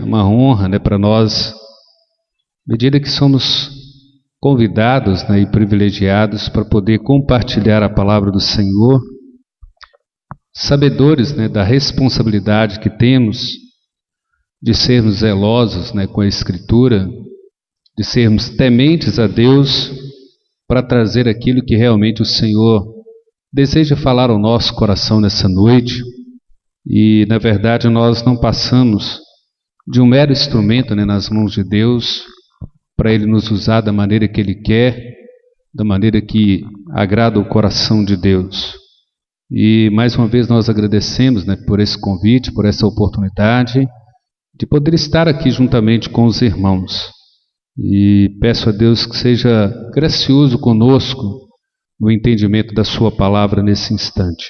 uma honra, né, para nós, à medida que somos convidados, né, e privilegiados para poder compartilhar a palavra do Senhor, sabedores, né, da responsabilidade que temos de sermos zelosos, né, com a Escritura, de sermos tementes a Deus para trazer aquilo que realmente o Senhor deseja falar ao nosso coração nessa noite. E, na verdade, nós não passamos de um mero instrumento, né, nas mãos de Deus, para Ele nos usar da maneira que Ele quer, da maneira que agrada o coração de Deus. E, mais uma vez, nós agradecemos, né, por esse convite, por essa oportunidade de poder estar aqui juntamente com os irmãos. E peço a Deus que seja gracioso conosco no entendimento da sua palavra nesse instante.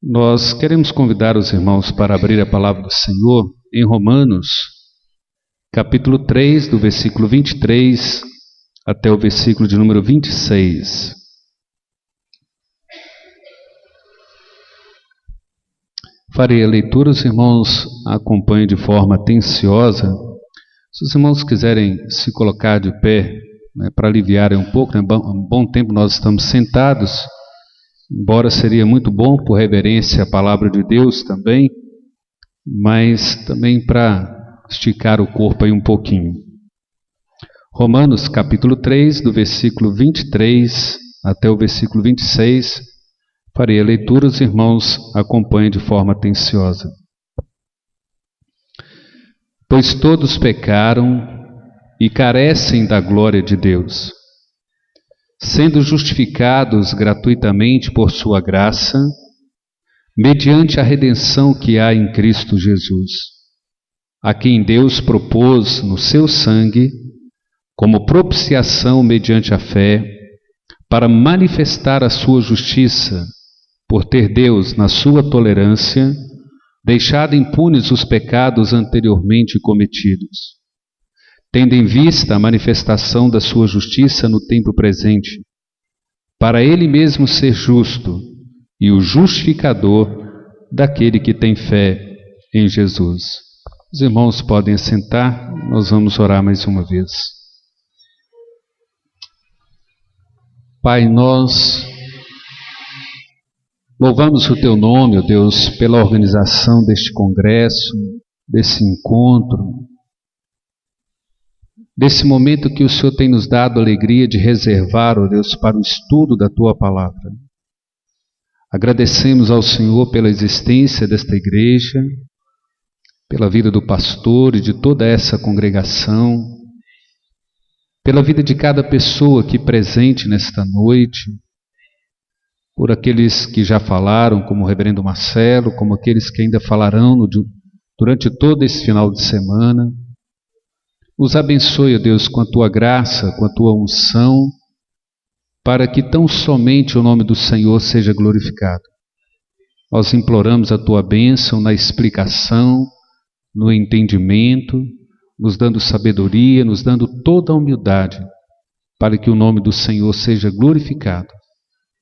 Nós queremos convidar os irmãos para abrir a palavra do Senhor em Romanos, capítulo 3, do versículo 23 até o versículo de número 26. Farei a leitura, os irmãos acompanhem de forma atenciosa. Se os irmãos quiserem se colocar de pé, né, para aliviarem um pouco, né, um bom tempo nós estamos sentados, embora seria muito bom por reverência à palavra de Deus também, mas também para esticar o corpo aí um pouquinho. Romanos capítulo 3, do versículo 23 até o versículo 26, farei a leitura, os irmãos acompanhem de forma atenciosa. Pois todos pecaram e carecem da glória de Deus, sendo justificados gratuitamente por sua graça, mediante a redenção que há em Cristo Jesus, a quem Deus propôs no seu sangue, como propiciação mediante a fé, para manifestar a sua justiça, por ter Deus, na sua tolerância, deixado impunes os pecados anteriormente cometidos, tendo em vista a manifestação da sua justiça no tempo presente, para Ele mesmo ser justo e o justificador daquele que tem fé em Jesus. Os irmãos podem assentar, nós vamos orar mais uma vez. Pai, nós louvamos o Teu nome, ó Deus, pela organização deste congresso, desse encontro, desse momento que o Senhor tem nos dado a alegria de reservar, ó Deus, para o estudo da Tua palavra. Agradecemos ao Senhor pela existência desta igreja, pela vida do pastor e de toda essa congregação, pela vida de cada pessoa aqui presente nesta noite, por aqueles que já falaram, como o reverendo Marcelo, como aqueles que ainda falarão durante todo esse final de semana. Os abençoe, ó Deus, com a Tua graça, com a Tua unção, para que tão somente o nome do Senhor seja glorificado. Nós imploramos a Tua bênção na explicação, no entendimento, nos dando sabedoria, nos dando toda a humildade, para que o nome do Senhor seja glorificado.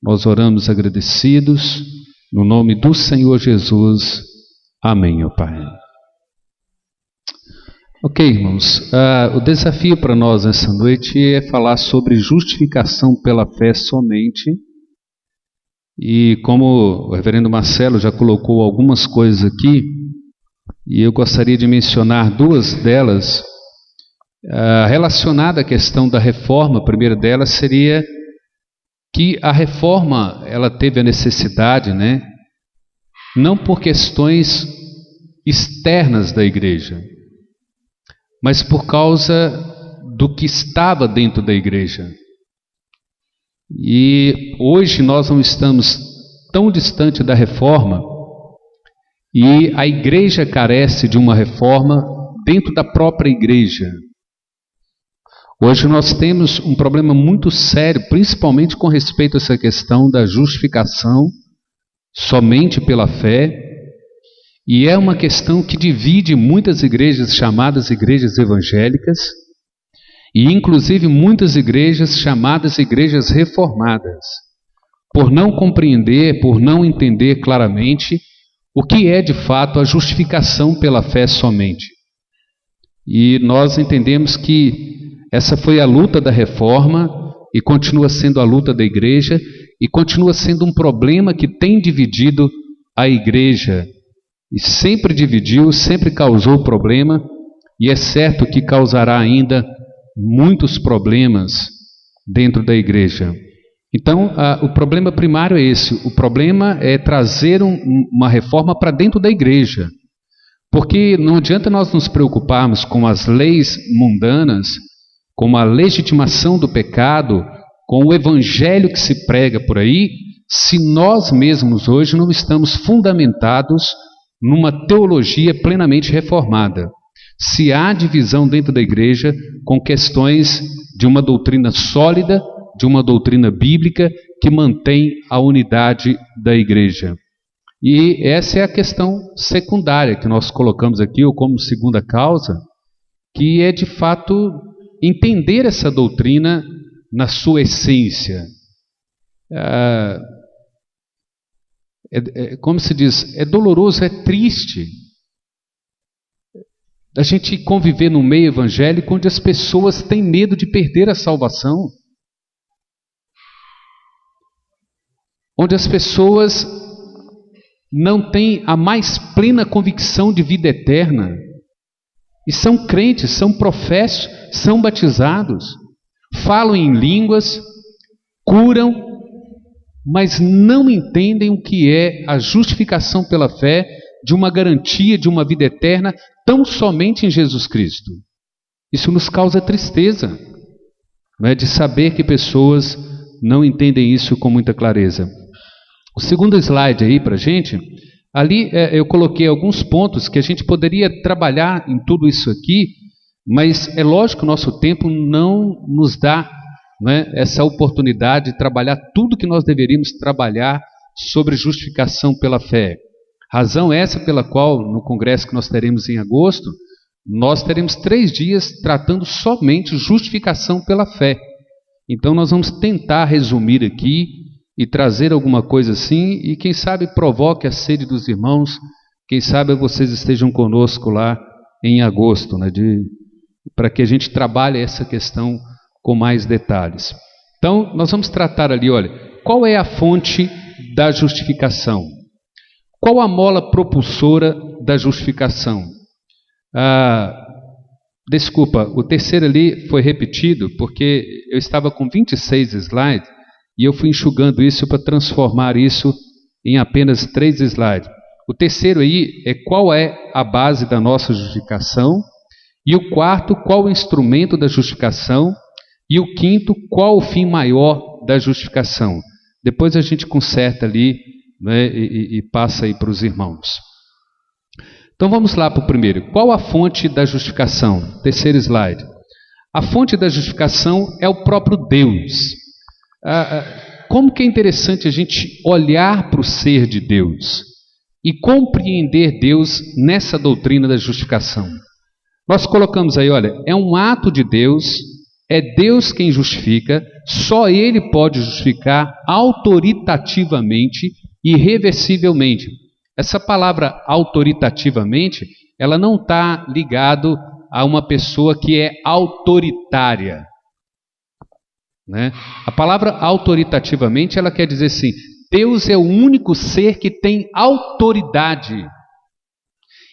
Nós oramos agradecidos, no nome do Senhor Jesus. Amém, ó Pai. Ok, irmãos, o desafio para nós nessa noite é falar sobre justificação pela fé somente. E como o reverendo Marcelo já colocou algumas coisas aqui, e eu gostaria de mencionar duas delas, relacionada à questão da reforma. A primeira delas seria que a reforma, ela teve a necessidade, né, não por questões externas da igreja, mas por causa do que estava dentro da igreja. E hoje nós não estamos tão distante da reforma, e a igreja carece de uma reforma dentro da própria igreja. Hoje nós temos um problema muito sério, principalmente com respeito a essa questão da justificação somente pela fé, e é uma questão que divide muitas igrejas chamadas igrejas evangélicas, e inclusive muitas igrejas chamadas igrejas reformadas, por não compreender, por não entender claramente o que é de fato a justificação pela fé somente. E nós entendemos que essa foi a luta da reforma e continua sendo a luta da igreja e continua sendo um problema que tem dividido a igreja. E sempre dividiu, sempre causou problema, e é certo que causará ainda muitos problemas dentro da igreja. Então, o problema primário é esse. O problema é trazer uma reforma para dentro da igreja. Porque não adianta nós nos preocuparmos com as leis mundanas, com a legitimação do pecado, com o evangelho que se prega por aí, se nós mesmos hoje não estamos fundamentados numa teologia plenamente reformada. Se há divisão dentro da igreja com questões de uma doutrina sólida, de uma doutrina bíblica que mantém a unidade da igreja. E essa é a questão secundária que nós colocamos aqui, ou como segunda causa, que é de fato entender essa doutrina na sua essência. Como se diz, é doloroso, é triste a gente conviver no meio evangélico onde as pessoas têm medo de perder a salvação, onde as pessoas não têm a mais plena convicção de vida eterna, e são crentes, são professos, são batizados, falam em línguas, curam, mas não entendem o que é a justificação pela fé de uma garantia de uma vida eterna tão somente em Jesus Cristo. Isso nos causa tristeza, não é? De saber que pessoas não entendem isso com muita clareza. O segundo slide aí para a gente, ali eu coloquei alguns pontos que a gente poderia trabalhar em tudo isso aqui, mas é lógico que o nosso tempo não nos dá, né, essa oportunidade de trabalhar tudo que nós deveríamos trabalhar sobre justificação pela fé. Razão essa pela qual, no congresso que nós teremos em agosto, nós teremos 3 dias tratando somente justificação pela fé. Então nós vamos tentar resumir aqui e trazer alguma coisa assim, e quem sabe provoque a sede dos irmãos, quem sabe vocês estejam conosco lá em agosto, né, para que a gente trabalhe essa questão com mais detalhes. Então nós vamos tratar ali, olha, qual é a fonte da justificação? Qual a mola propulsora da justificação? Desculpa, o terceiro ali foi repetido porque eu estava com 26 slides e eu fui enxugando isso para transformar isso em apenas 3 slides. O terceiro aí é qual é a base da nossa justificação, e o quarto, qual o instrumento da justificação, e o quinto, qual o fim maior da justificação. Depois a gente conserta ali, né, e passa aí para os irmãos. Então vamos lá para o primeiro. Qual a fonte da justificação? Terceiro slide. A fonte da justificação é o próprio Deus. Como que é interessante a gente olhar para o ser de Deus e compreender Deus nessa doutrina da justificação. Nós colocamos aí, olha, é um ato de Deus, é Deus quem justifica, só Ele pode justificar autoritativamente e irreversivelmente. Essa palavra autoritativamente, ela não está ligado a uma pessoa que é autoritária, né? A palavra autoritativamente, ela quer dizer assim, Deus é o único ser que tem autoridade.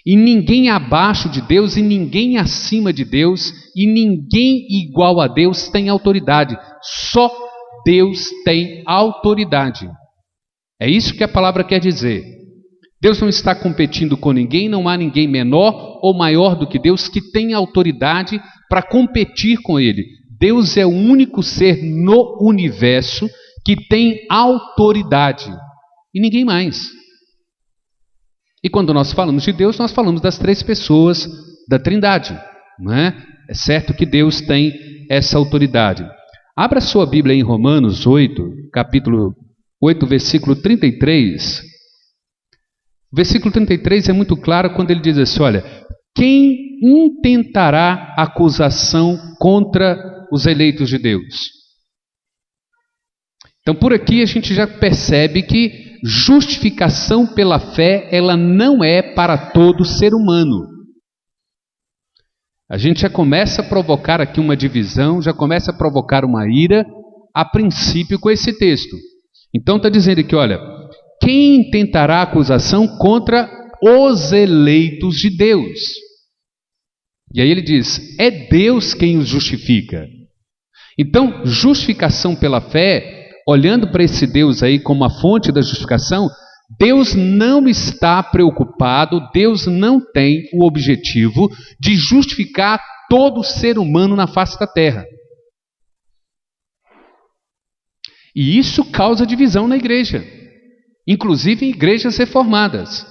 E ninguém abaixo de Deus, e ninguém acima de Deus, e ninguém igual a Deus tem autoridade. Só Deus tem autoridade. É isso que a palavra quer dizer. Deus não está competindo com ninguém, não há ninguém menor ou maior do que Deus que tem autoridade para competir com Ele. Deus é o único ser no universo que tem autoridade, e ninguém mais. E quando nós falamos de Deus, nós falamos das 3 pessoas da Trindade, não é? É certo que Deus tem essa autoridade. Abra sua Bíblia em Romanos 8, capítulo 8, versículo 33. O versículo 33 é muito claro quando ele diz assim, olha, quem intentará acusação contra os eleitos de Deus? Então por aqui a gente já percebe que justificação pela fé, ela não é para todo ser humano. A gente já começa a provocar aqui uma divisão, já começa a provocar uma ira, a princípio, com esse texto. Então está dizendo aqui, olha, quem intentará acusação contra os eleitos de Deus? E aí ele diz, é Deus quem os justifica. Então, justificação pela fé, olhando para esse Deus aí como a fonte da justificação, Deus não está preocupado, Deus não tem o objetivo de justificar todo ser humano na face da terra. E isso causa divisão na igreja, inclusive em igrejas reformadas.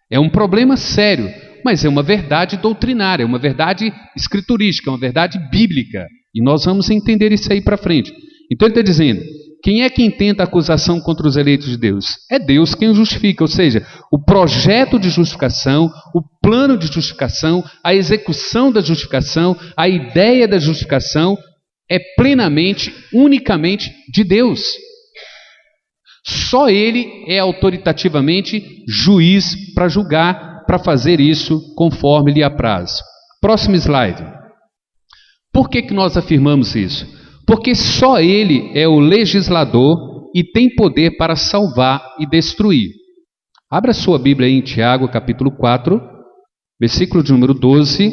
É um problema sério, mas é uma verdade doutrinária, é uma verdade escriturística, é uma verdade bíblica. E nós vamos entender isso aí para frente. Então ele está dizendo, quem é que intenta a acusação contra os eleitos de Deus? É Deus quem o justifica, ou seja, o projeto de justificação, o plano de justificação, a execução da justificação, a ideia da justificação é plenamente, unicamente de Deus. Só Ele é autoritativamente juiz para julgar, para fazer isso conforme lhe apraz. Próximo slide. Por que nós afirmamos isso? Porque só Ele é o legislador e tem poder para salvar e destruir. Abra sua Bíblia aí em Tiago, capítulo 4, versículo de número 12.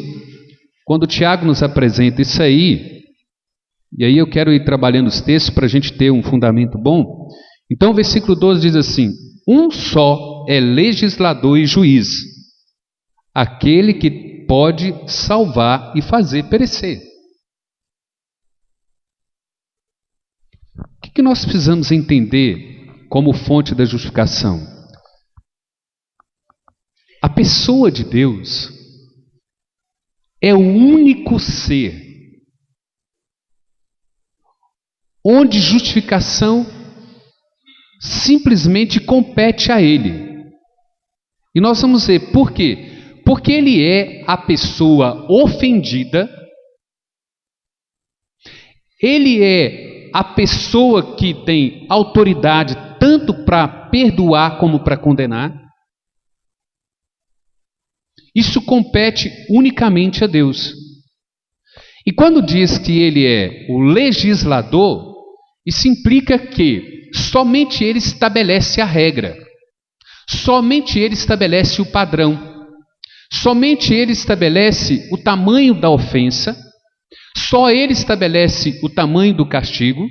Quando Tiago nos apresenta isso aí, e aí eu quero ir trabalhando os textos para a gente ter um fundamento bom. Então o versículo 12 diz assim, um só é legislador e juiz, aquele que pode salvar e fazer perecer. O que nós precisamos entender como fonte da justificação? A pessoa de Deus é o único ser onde justificação simplesmente compete a Ele. E nós vamos ver por quê? Porque Ele é a pessoa ofendida, Ele é a pessoa que tem autoridade tanto para perdoar como para condenar. Isso compete unicamente a Deus. E quando diz que Ele é o legislador, isso implica que somente Ele estabelece a regra, somente Ele estabelece o padrão, somente Ele estabelece o tamanho da ofensa, só Ele estabelece o tamanho do castigo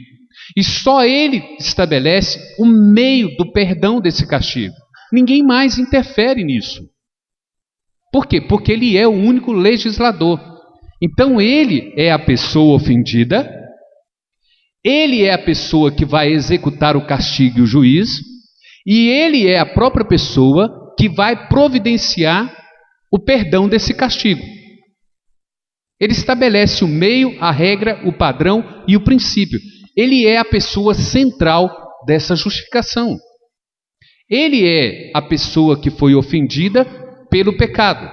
e só Ele estabelece o meio do perdão desse castigo. Ninguém mais interfere nisso. Por quê? Porque Ele é o único legislador. Então Ele é a pessoa ofendida, Ele é a pessoa que vai executar o castigo e o juízo, e Ele é a própria pessoa que vai providenciar o perdão desse castigo. Ele estabelece o meio, a regra, o padrão e o princípio. Ele é a pessoa central dessa justificação. Ele é a pessoa que foi ofendida pelo pecado.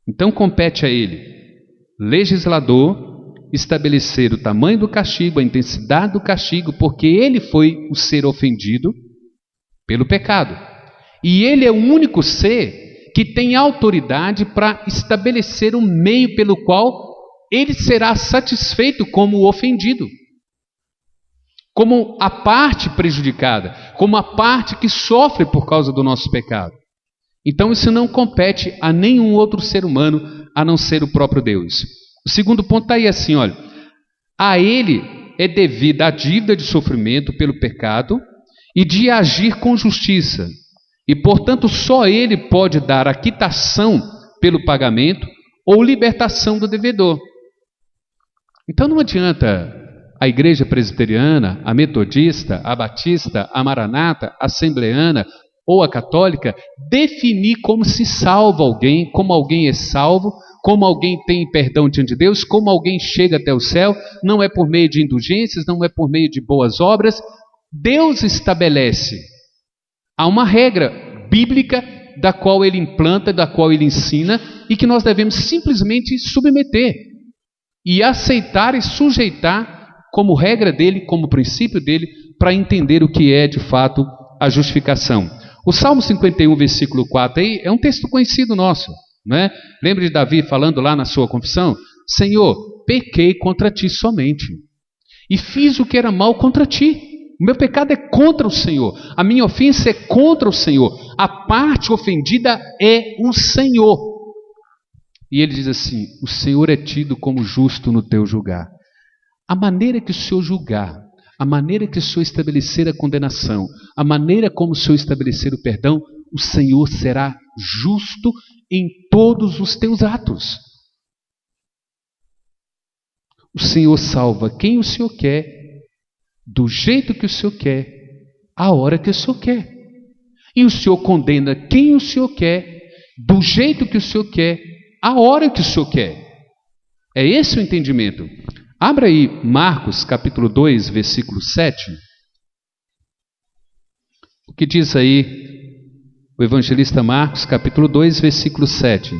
Então compete a Ele, legislador, estabelecer o tamanho do castigo, a intensidade do castigo, porque Ele foi o ser ofendido pelo pecado. E Ele é o único ser que tem autoridade para estabelecer um meio pelo qual ele será satisfeito como o ofendido, como a parte prejudicada, como a parte que sofre por causa do nosso pecado. Então isso não compete a nenhum outro ser humano a não ser o próprio Deus. O segundo ponto está aí assim, olha, a Ele é devida a dívida de sofrimento pelo pecado e de agir com justiça. E, portanto, só Ele pode dar a quitação pelo pagamento ou libertação do devedor. Então não adianta a igreja presbiteriana, a metodista, a batista, a maranata, a assembleana ou a católica definir como se salva alguém, como alguém é salvo, como alguém tem perdão diante de Deus, como alguém chega até o céu. Não é por meio de indulgências, não é por meio de boas obras. Deus estabelece. Há uma regra bíblica da qual Ele implanta, da qual Ele ensina e que nós devemos simplesmente submeter e aceitar e sujeitar como regra dele, como princípio dele, para entender o que é de fato a justificação. O Salmo 51, versículo 4 aí, é um texto conhecido nosso. não é? Lembra de Davi falando lá na sua confissão? Senhor, pequei contra ti somente, e fiz o que era mal contra ti. O meu pecado é contra o Senhor, a minha ofensa é contra o Senhor, a parte ofendida é o Senhor. E ele diz assim: o Senhor é tido como justo no teu julgar. A maneira que o Senhor julgar, a maneira que o Senhor estabelecer a condenação, a maneira como o Senhor estabelecer o perdão, o Senhor será justo em todos os teus atos. O Senhor salva quem o Senhor quer, do jeito que o Senhor quer, a hora que o Senhor quer. E o Senhor condena quem o Senhor quer, do jeito que o Senhor quer, a hora que o Senhor quer. É esse o entendimento. Abra aí Marcos capítulo 2, versículo 7. O que diz aí o evangelista Marcos, capítulo 2, versículo 7.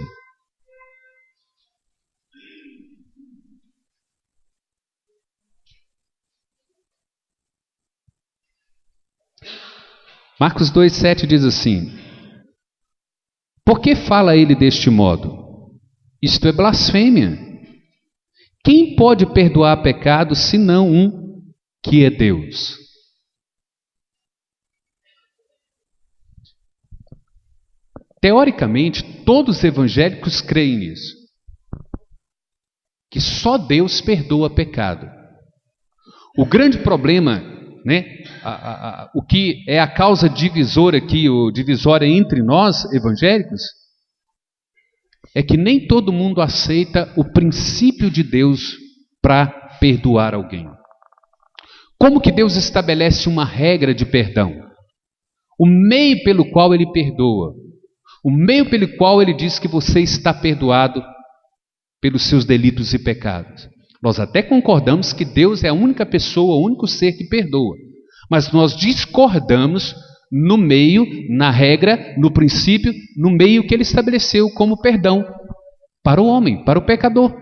Marcos 2, 7 diz assim: por que fala ele deste modo? Isto é blasfêmia. Quem pode perdoar pecado senão um que é Deus? Teoricamente, todos os evangélicos creem nisso, que só Deus perdoa pecado. O grande problema, né, o que é a causa divisória aqui, o divisória entre nós evangélicos, é que nem todo mundo aceita o princípio de Deus para perdoar alguém. Como que Deus estabelece uma regra de perdão? O meio pelo qual Ele perdoa, o meio pelo qual Ele diz que você está perdoado pelos seus delitos e pecados. Nós até concordamos que Deus é a única pessoa, o único ser que perdoa, mas nós discordamos no meio, na regra, no princípio, no meio que Ele estabeleceu como perdão para o homem, para o pecador.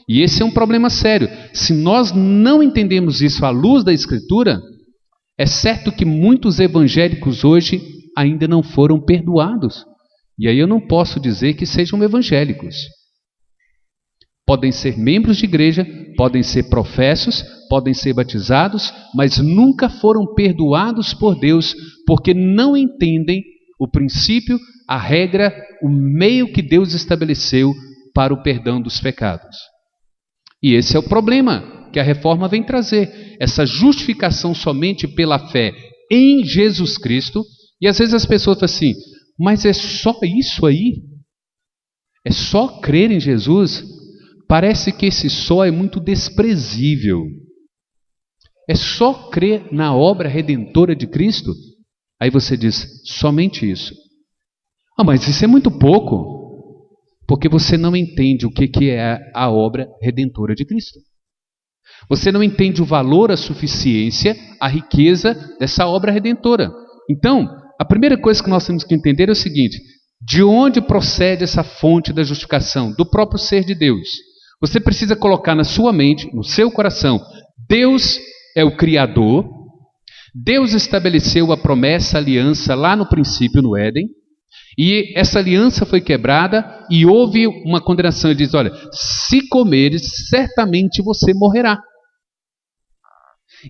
E esse é um problema sério. Se nós não entendemos isso à luz da Escritura, é certo que muitos evangélicos hoje ainda não foram perdoados. E aí eu não posso dizer que sejam evangélicos. Podem ser membros de igreja, podem ser professos, podem ser batizados, mas nunca foram perdoados por Deus, porque não entendem o princípio, a regra, o meio que Deus estabeleceu para o perdão dos pecados. E esse é o problema que a reforma vem trazer, essa justificação somente pela fé em Jesus Cristo. E às vezes as pessoas falam assim: mas é só isso aí? É só crer em Jesus? Parece que esse só é muito desprezível. É só crer na obra redentora de Cristo? Aí você diz: somente isso. Ah, mas isso é muito pouco. Porque você não entende o que é a obra redentora de Cristo. Você não entende o valor, a suficiência, a riqueza dessa obra redentora. Então, a primeira coisa que nós temos que entender é o seguinte: de onde procede essa fonte da justificação? Do próprio ser de Deus. Você precisa colocar na sua mente, no seu coração: Deus é o Criador, Deus estabeleceu a promessa, a aliança lá no princípio, no Éden, e essa aliança foi quebrada e houve uma condenação. Ele diz: olha, se comeres, certamente você morrerá.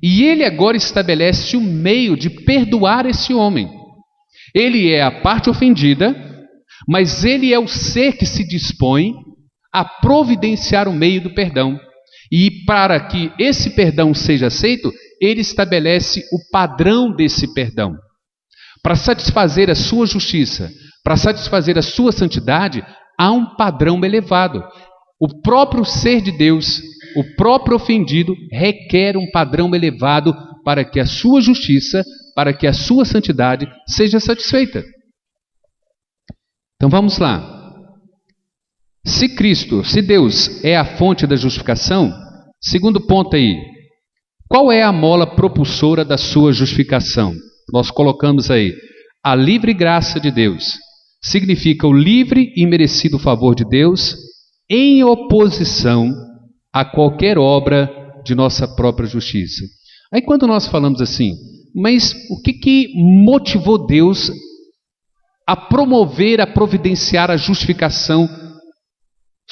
E ele agora estabelece o meio de perdoar esse homem. Ele é a parte ofendida, mas ele é o ser que se dispõe a providenciar o meio do perdão. E para que esse perdão seja aceito, ele estabelece o padrão desse perdão. Para satisfazer a sua justiça, para satisfazer a sua santidade, há um padrão elevado. O próprio ser de Deus, o próprio ofendido, requer um padrão elevado para que a sua justiça, para que a sua santidade seja satisfeita. Então vamos lá. Se Cristo, se Deus é a fonte da justificação, segundo ponto aí, qual é a mola propulsora da sua justificação? Nós colocamos aí: a livre graça de Deus. Significa o livre e merecido favor de Deus em oposição a qualquer obra de nossa própria justiça. Aí quando nós falamos assim, mas o que motivou Deus a promover, a providenciar a justificação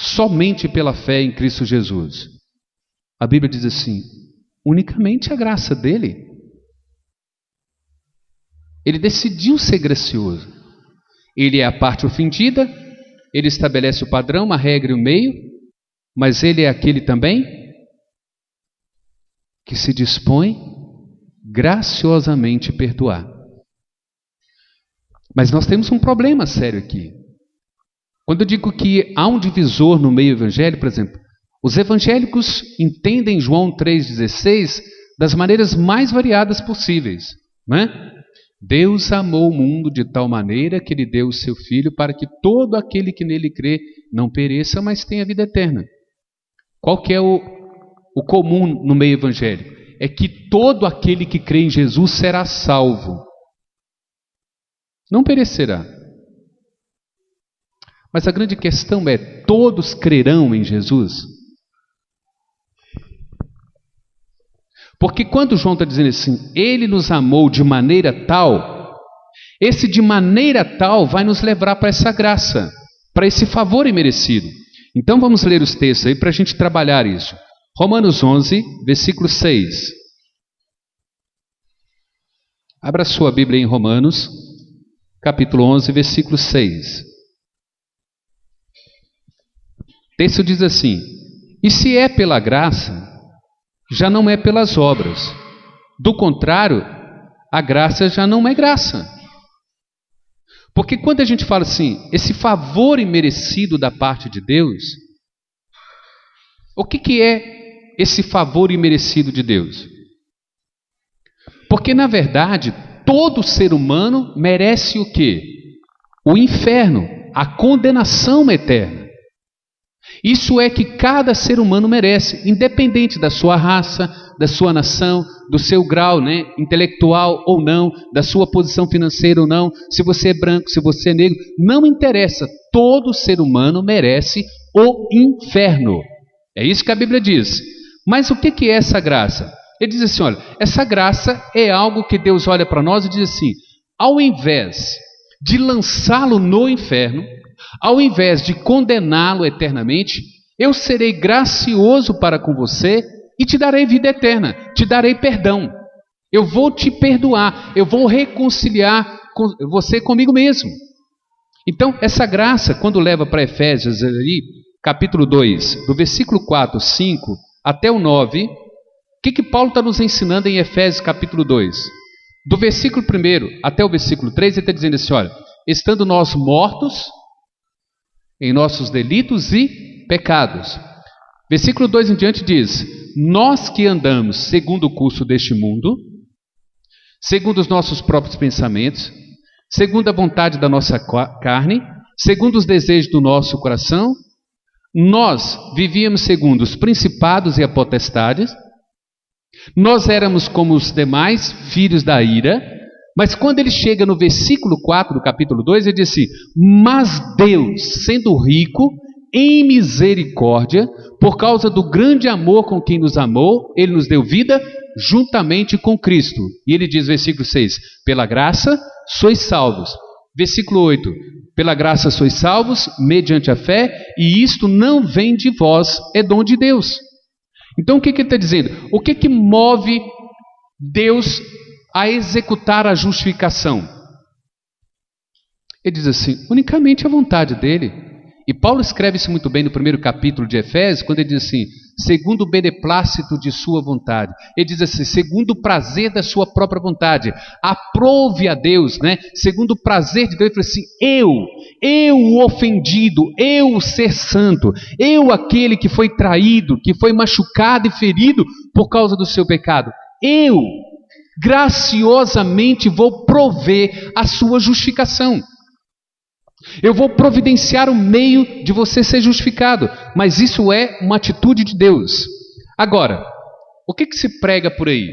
somente pela fé em Cristo Jesus? A Bíblia diz assim: unicamente a graça dele. Ele decidiu ser gracioso. Ele é a parte ofendida, ele estabelece o padrão, a regra e o meio, mas ele é aquele também que se dispõe graciosamente a perdoar. Mas nós temos um problema sério aqui. Quando eu digo que há um divisor no meio evangélico, por exemplo, os evangélicos entendem João 3,16 das maneiras mais variadas possíveis, não é? Deus amou o mundo de tal maneira que Ele deu o seu Filho para que todo aquele que nele crê não pereça, mas tenha vida eterna. Qual que é o comum no meio evangélico? É que todo aquele que crê em Jesus será salvo. Não perecerá. Mas a grande questão é: todos crerão em Jesus? Porque quando João está dizendo assim, Ele nos amou de maneira tal, esse de maneira tal vai nos levar para essa graça, para esse favor imerecido. Então vamos ler os textos aí para a gente trabalhar isso. Romanos 11, versículo 6. Abra sua Bíblia em Romanos, capítulo 11, versículo 6. O texto diz assim: e se é pela graça, já não é pelas obras. Do contrário, a graça já não é graça. Porque quando a gente fala assim, esse favor imerecido da parte de Deus, o que é esse favor imerecido de Deus? Porque na verdade, todo ser humano merece o quê? O inferno, a condenação eterna. Isso é que cada ser humano merece, independente da sua raça, da sua nação, do seu grau, né, intelectual ou não, da sua posição financeira ou não, se você é branco, se você é negro, não interessa, todo ser humano merece o inferno. É isso que a Bíblia diz. Mas o que é essa graça? Ele diz assim, olha, essa graça é algo que Deus olha para nós e diz assim, ao invés de lançá-lo no inferno, ao invés de condená-lo eternamente, eu serei gracioso para com você e te darei vida eterna, te darei perdão. Eu vou te perdoar, eu vou reconciliar você comigo mesmo. Então, essa graça, quando leva para Efésios, ali, capítulo 2, do versículo 4, 5 até o 9, o que Paulo está nos ensinando em Efésios capítulo 2? Do versículo 1 até o versículo 3, ele está dizendo assim, olha, estando nós mortos em nossos delitos e pecados. Versículo 2 em diante diz, nós que andamos segundo o curso deste mundo, segundo os nossos próprios pensamentos, segundo a vontade da nossa carne, segundo os desejos do nosso coração, nós vivíamos segundo os principados e a potestades, nós éramos como os demais filhos da ira, mas quando ele chega no versículo 4 do capítulo 2, ele diz assim, mas Deus, sendo rico em misericórdia, por causa do grande amor com quem nos amou, ele nos deu vida juntamente com Cristo. E ele diz, versículo 6, pela graça sois salvos. Versículo 8, pela graça sois salvos, mediante a fé, e isto não vem de vós, é dom de Deus. Então o que ele está dizendo? O que move Deus a executar a justificação? Ele diz assim, unicamente a vontade dele. E Paulo escreve isso muito bem no primeiro capítulo de Efésios, quando ele diz assim, segundo o beneplácito de sua vontade. Ele diz assim, segundo o prazer da sua própria vontade. Aprove a Deus, né? Segundo o prazer de Deus, ele fala assim, eu o ofendido, eu o ser santo, eu aquele que foi traído, que foi machucado e ferido por causa do seu pecado. Eu graciosamente vou prover a sua justificação. Eu vou providenciar o meio de você ser justificado, mas isso é uma atitude de Deus. Agora, o que se prega por aí?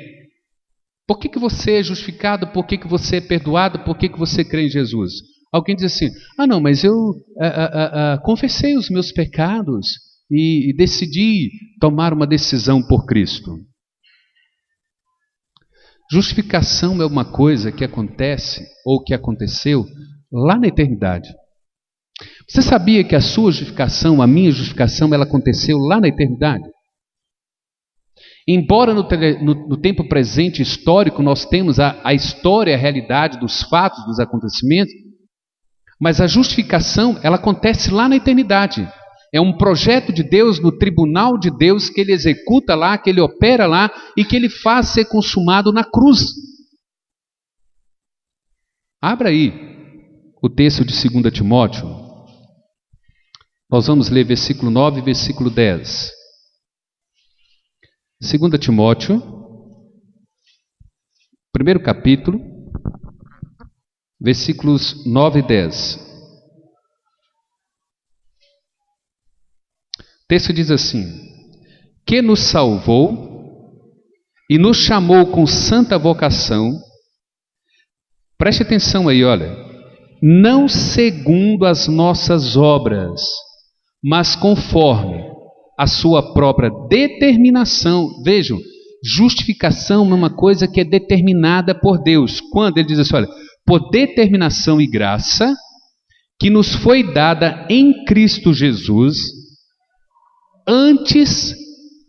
Por que você é justificado? Por que você é perdoado? Por que você crê em Jesus? Alguém diz assim, não, mas eu confessei os meus pecados e decidi tomar uma decisão por Cristo. Justificação é uma coisa que acontece ou que aconteceu lá na eternidade. Você sabia que a sua justificação, a minha justificação, ela aconteceu lá na eternidade? Embora no tempo presente histórico nós temos a história, a realidade dos fatos, dos acontecimentos, mas a justificação, ela acontece lá na eternidade. É um projeto de Deus no tribunal de Deus que ele executa lá, que ele opera lá e que ele faz ser consumado na cruz. Abra aí o texto de 2 Timóteo. Nós vamos ler versículo 9 e versículo 10. 2 Timóteo, primeiro capítulo, versículos 9 e 10. O texto diz assim: que nos salvou e nos chamou com santa vocação. Preste atenção aí, olha. Não segundo as nossas obras, mas conforme a sua própria determinação. Vejam, justificação é uma coisa que é determinada por Deus. Quando ele diz assim, olha, por determinação e graça, que nos foi dada em Cristo Jesus, antes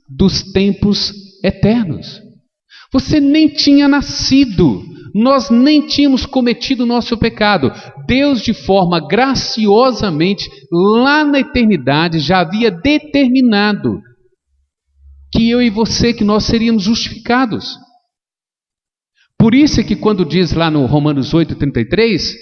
dos tempos eternos. Você nem tinha nascido, nós nem tínhamos cometido o nosso pecado. Deus, de forma graciosamente, lá na eternidade, já havia determinado que eu e você, que nós seríamos justificados. Por isso é que quando diz lá no Romanos 8,33,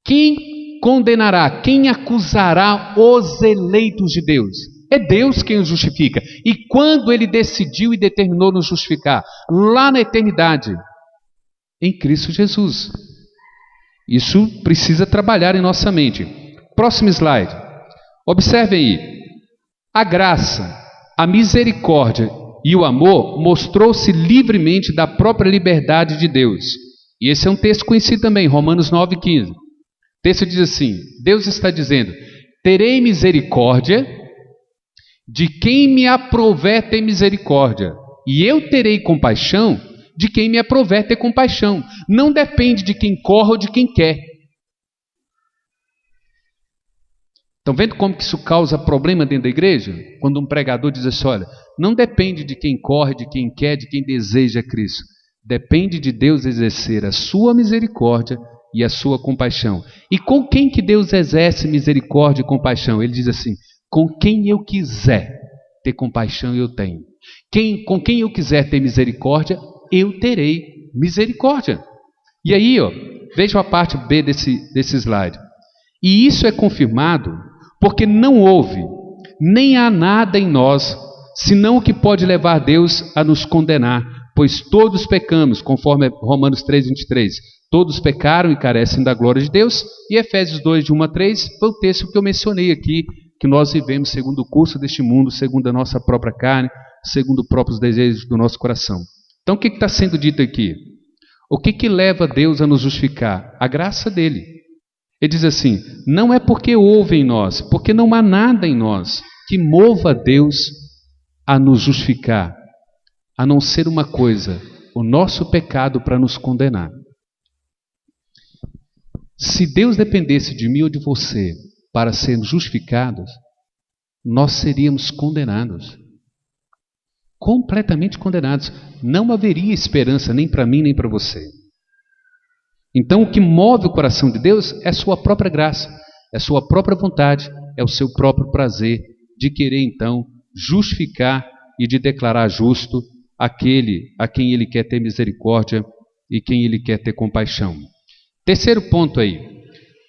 quem condenará, quem acusará os eleitos de Deus? É Deus quem os justifica. E quando Ele decidiu e determinou nos justificar? Lá na eternidade, em Cristo Jesus. Isso precisa trabalhar em nossa mente. Próximo slide. Observe aí. A graça, a misericórdia e o amor mostrou-se livremente da própria liberdade de Deus. E esse é um texto conhecido também, Romanos 9,15. O texto diz assim, Deus está dizendo, terei misericórdia de quem me aprouver ter misericórdia, e eu terei compaixão de quem me aprouver ter compaixão. Não depende de quem corre ou de quem quer. Estão vendo como que isso causa problema dentro da igreja? Quando um pregador diz assim, olha, não depende de quem corre, de quem quer, de quem deseja Cristo. Depende de Deus exercer a sua misericórdia e a sua compaixão. E com quem que Deus exerce misericórdia e compaixão? Ele diz assim, com quem eu quiser ter compaixão eu tenho. Com quem eu quiser ter misericórdia, eu terei misericórdia. E aí, ó, vejam a parte B desse slide. E isso é confirmado porque não houve, nem há nada em nós, senão o que pode levar Deus a nos condenar, pois todos pecamos, conforme Romanos 3,23. Todos pecaram e carecem da glória de Deus. E Efésios 2, de 1 a 3, foi o texto que eu mencionei aqui, que nós vivemos segundo o curso deste mundo, segundo a nossa própria carne, segundo os próprios desejos do nosso coração. Então o que está sendo dito aqui? O que leva Deus a nos justificar? A graça dele. Ele diz assim, não é porque houve em nós, porque não há nada em nós que mova Deus a nos justificar, a não ser uma coisa, o nosso pecado para nos condenar. Se Deus dependesse de mim ou de você para sermos justificados, nós seríamos condenados. Completamente condenados. Não haveria esperança nem para mim nem para você. Então o que move o coração de Deus é a sua própria graça, é a sua própria vontade, é o seu próprio prazer de querer então justificar e de declarar justo aquele a quem Ele quer ter misericórdia e quem Ele quer ter compaixão. Terceiro ponto aí,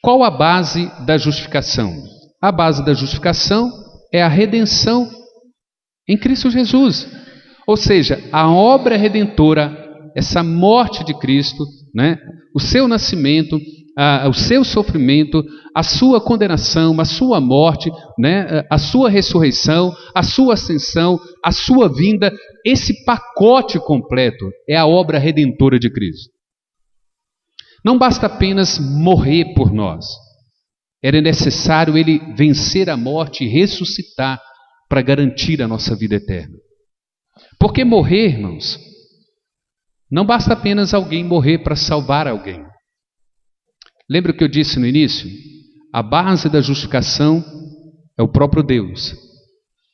qual a base da justificação? A base da justificação é a redenção em Cristo Jesus. Ou seja, a obra redentora, essa morte de Cristo, né? O seu nascimento, o seu sofrimento, a sua condenação, a sua morte, né? A sua ressurreição, a sua ascensão, a sua vinda, esse pacote completo é a obra redentora de Cristo. Não basta apenas morrer por nós. Era necessário Ele vencer a morte e ressuscitar para garantir a nossa vida eterna. Porque morrer, irmãos, não basta apenas alguém morrer para salvar alguém. Lembra o que eu disse no início? a base da justificação é o próprio Deus.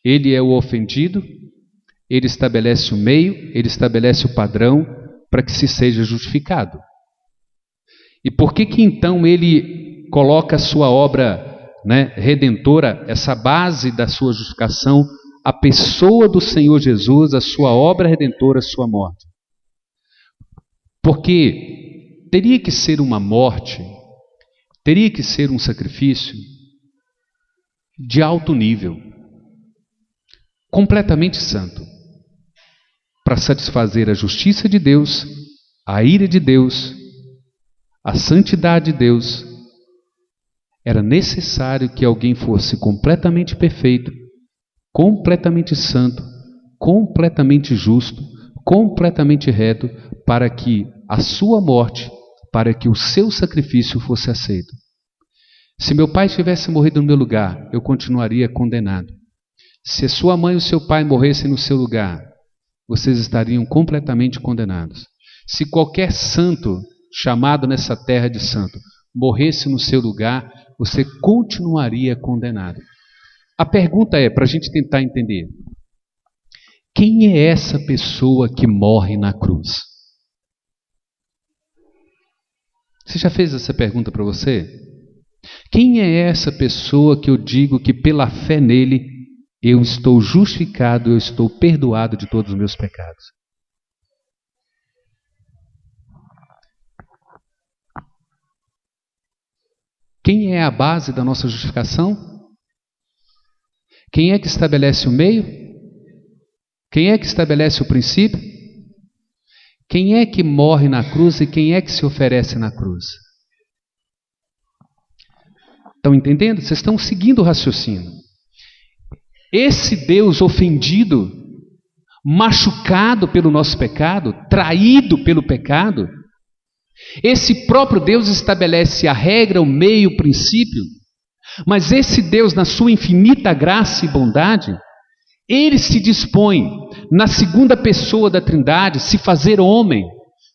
Ele é o ofendido, ele estabelece o meio, ele estabelece o padrão para que se seja justificado. E por que então ele coloca a sua obra, redentora, essa base da sua justificação, a pessoa do Senhor Jesus, a sua obra redentora, a sua morte? Porque teria que ser uma morte, teria que ser um sacrifício de alto nível, completamente santo, para satisfazer a justiça de Deus, a ira de Deus, a santidade de Deus. Era necessário que alguém fosse completamente perfeito, completamente santo, completamente justo, completamente reto, para que a sua morte, para que o seu sacrifício fosse aceito. Se meu pai tivesse morrido no meu lugar, eu continuaria condenado. Se a sua mãe e o seu pai morressem no seu lugar, vocês estariam completamente condenados. Se qualquer santo chamado nessa terra de santo morresse no seu lugar, você continuaria condenado. A pergunta é, para a gente tentar entender, quem é essa pessoa que morre na cruz? Você já fez essa pergunta para você? Quem é essa pessoa que eu digo que pela fé nele eu estou justificado, eu estou perdoado de todos os meus pecados? Quem é a base da nossa justificação? Quem é que estabelece o meio? Quem é que estabelece o princípio? Quem é que morre na cruz e quem é que se oferece na cruz? Estão entendendo? Vocês estão seguindo o raciocínio. Esse Deus ofendido, machucado pelo nosso pecado, traído pelo pecado, esse próprio Deus estabelece a regra, o meio, o princípio, mas esse Deus, na sua infinita graça e bondade, ele se dispõe, na segunda pessoa da Trindade, se fazer homem,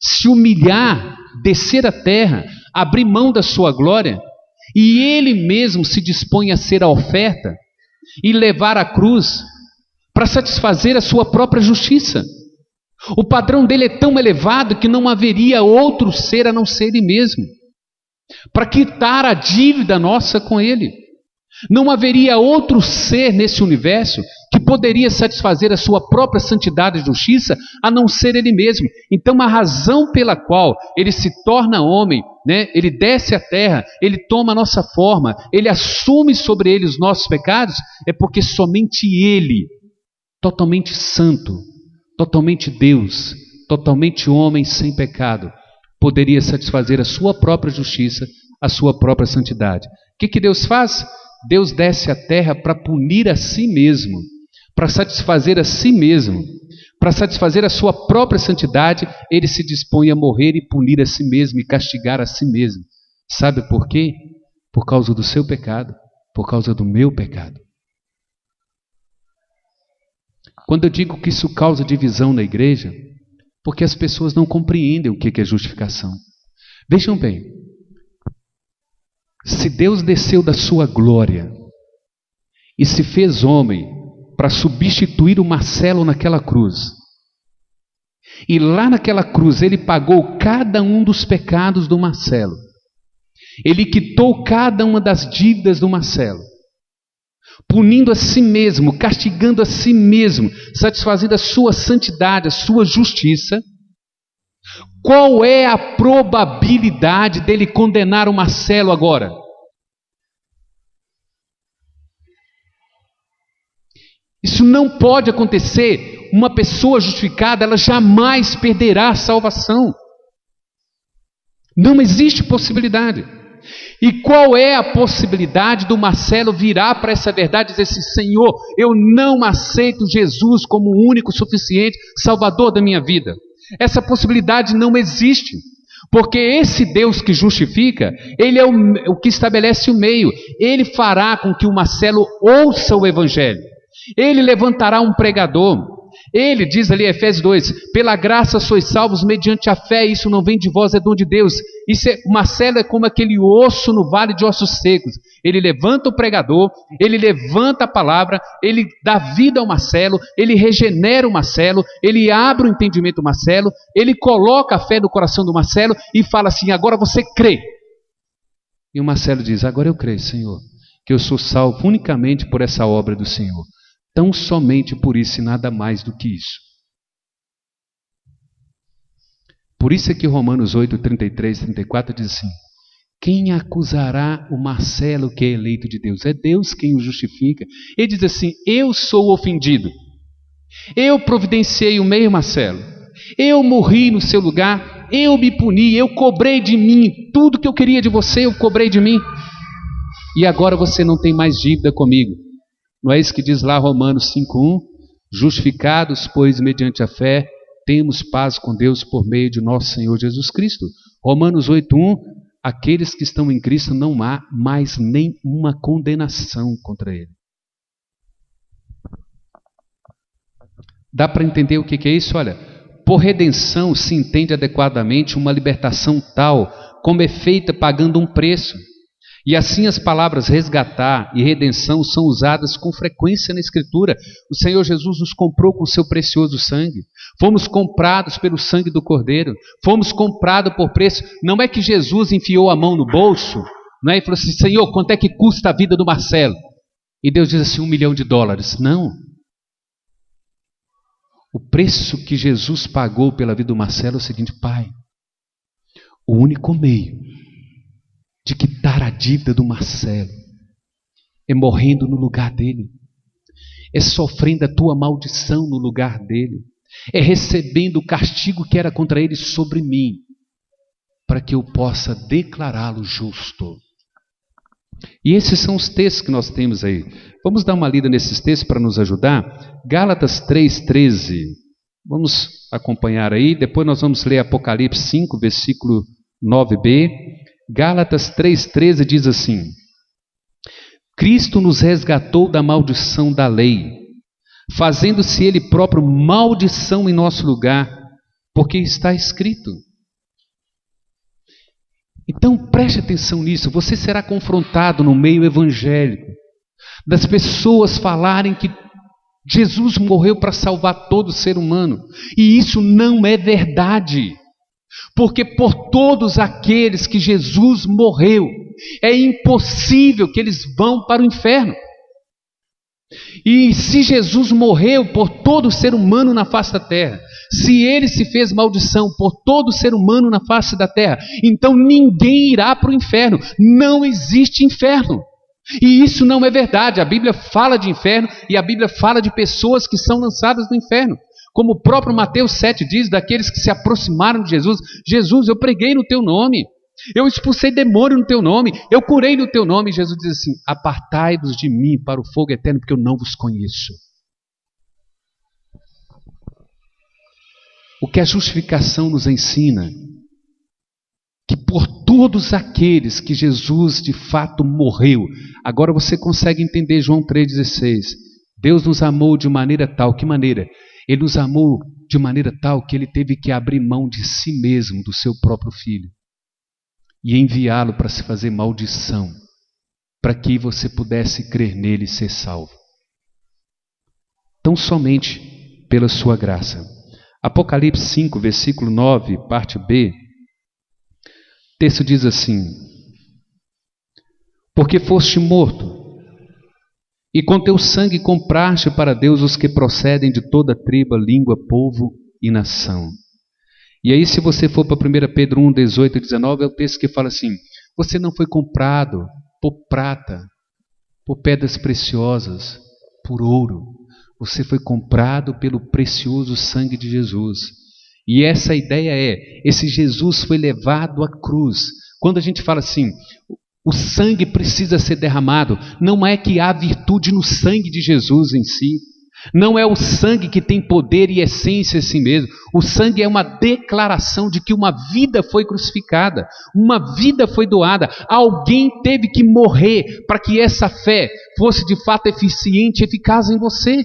se humilhar, descer à terra, abrir mão da sua glória, e ele mesmo se dispõe a ser a oferta e levar a cruz para satisfazer a sua própria justiça. O padrão dele é tão elevado que não haveria outro ser a não ser ele mesmo, para quitar a dívida nossa com ele. Não haveria outro ser nesse universo que poderia satisfazer a sua própria santidade e justiça a não ser ele mesmo. Então a razão pela qual ele se torna homem, ele desce à terra, ele toma a nossa forma, ele assume sobre ele os nossos pecados, é porque somente ele, totalmente santo, totalmente Deus, totalmente homem sem pecado, poderia satisfazer a sua própria justiça, a sua própria santidade. O que Deus faz? Deus desce à terra para punir a si mesmo, para satisfazer a si mesmo, para satisfazer a sua própria santidade, ele se dispõe a morrer e punir a si mesmo e castigar a si mesmo. Sabe por quê? Por causa do seu pecado, por causa do meu pecado. Quando eu digo que isso causa divisão na igreja, porque as pessoas não compreendem o que é justificação. Vejam bem, se Deus desceu da sua glória e se fez homem para substituir o Marcelo naquela cruz, e lá naquela cruz ele pagou cada um dos pecados do Marcelo, ele quitou cada uma das dívidas do Marcelo, punindo a si mesmo, castigando a si mesmo, satisfazendo a sua santidade, a sua justiça. Qual é a probabilidade dele condenar o Marcelo agora? Isso não pode acontecer. Uma pessoa justificada, ela jamais perderá a salvação. Não existe possibilidade. E qual é a possibilidade do Marcelo virar para essa verdade e dizer assim: Senhor, eu não aceito Jesus como o único, suficiente Salvador da minha vida? Essa possibilidade não existe, porque esse Deus que justifica, ele é o que estabelece o meio. Ele fará com que o Marcelo ouça o Evangelho, ele levantará um pregador. Ele diz ali, Efésios 2, pela graça sois salvos mediante a fé, isso não vem de vós, é dom de Deus. O Marcelo é como aquele osso no vale de ossos secos. ele levanta o pregador, ele levanta a palavra, ele dá vida ao Marcelo, ele regenera o Marcelo, ele abre o entendimento do Marcelo, ele coloca a fé no coração do Marcelo e fala assim: agora você crê. E o Marcelo diz: agora eu creio, Senhor, que eu sou salvo unicamente por essa obra do Senhor. Tão somente por isso e nada mais do que isso. Por isso é que Romanos 8, 33, 34 diz assim: quem acusará o Marcelo que é eleito de Deus? É Deus quem o justifica. Ele diz assim: eu sou ofendido, eu providenciei o meio, Marcelo, eu morri no seu lugar, eu me puni, eu cobrei de mim, tudo que eu queria de você eu cobrei de mim, e agora você não tem mais dívida comigo. Não é isso que diz lá Romanos 5:1? Justificados, pois, mediante a fé, temos paz com Deus por meio de nosso Senhor Jesus Cristo. Romanos 8:1, aqueles que estão em Cristo não há mais nenhuma condenação contra ele. Dá para entender o que é isso? Olha, por redenção se entende adequadamente uma libertação tal como é feita pagando um preço. E assim as palavras resgatar e redenção são usadas com frequência na Escritura. O Senhor Jesus nos comprou com seu precioso sangue. Fomos comprados pelo sangue do Cordeiro. Fomos comprados por preço. Não é que Jesus enfiou a mão no bolso, não é? E falou assim: Senhor, quanto é que custa a vida do Marcelo? E Deus diz assim: $1 milhão. Não. O preço que Jesus pagou pela vida do Marcelo é o seguinte: Pai, o único meio de quitar a dívida do Marcelo é morrendo no lugar dele, é sofrendo a tua maldição no lugar dele, é recebendo o castigo que era contra ele sobre mim, para que eu possa declará-lo justo. E esses são os textos que nós temos aí. Vamos dar uma lida nesses textos para nos ajudar. Gálatas 3:13. Vamos acompanhar aí. Depois nós vamos ler Apocalipse 5, versículo 9b. Gálatas 3:13 diz assim: Cristo nos resgatou da maldição da lei, fazendo-se Ele próprio maldição em nosso lugar, porque está escrito. Então preste atenção nisso. Você será confrontado no meio evangélico das pessoas falarem que Jesus morreu para salvar todo ser humano, e isso não é verdade. Porque por todos aqueles que Jesus morreu, é impossível que eles vão para o inferno. E se Jesus morreu por todo ser humano na face da terra, se ele se fez maldição por todo ser humano na face da terra, então ninguém irá para o inferno. Não existe inferno. E isso não é verdade. A Bíblia fala de inferno e a Bíblia fala de pessoas que são lançadas no inferno. Como o próprio Mateus 7 diz, daqueles que se aproximaram de Jesus: Jesus, eu preguei no teu nome, eu expulsei demônio no teu nome, eu curei no teu nome. E Jesus diz assim: apartai-vos de mim para o fogo eterno, porque eu não vos conheço. O que a justificação nos ensina, que por todos aqueles que Jesus de fato morreu. Agora você consegue entender João 3,16. Deus nos amou de maneira tal. Que maneira? Ele nos amou de maneira tal que ele teve que abrir mão de si mesmo, do seu próprio filho, e enviá-lo para se fazer maldição, para que você pudesse crer nele e ser salvo. Tão somente pela sua graça. Apocalipse 5, versículo 9, parte B, o texto diz assim: porque foste morto, e com teu sangue compraste para Deus os que procedem de toda tribo, língua, povo e nação. E aí, se você for para 1 Pedro 1, 18 e 19, é o texto que fala assim: você não foi comprado por prata, por pedras preciosas, por ouro. Você foi comprado pelo precioso sangue de Jesus. E essa ideia é, esse Jesus foi levado à cruz. Quando a gente fala assim, o sangue precisa ser derramado, não é que há virtude no sangue de Jesus em si. Não é o sangue que tem poder e essência em si mesmo. O sangue é uma declaração de que uma vida foi crucificada, uma vida foi doada. Alguém teve que morrer para que essa fé fosse de fato eficiente e eficaz em você.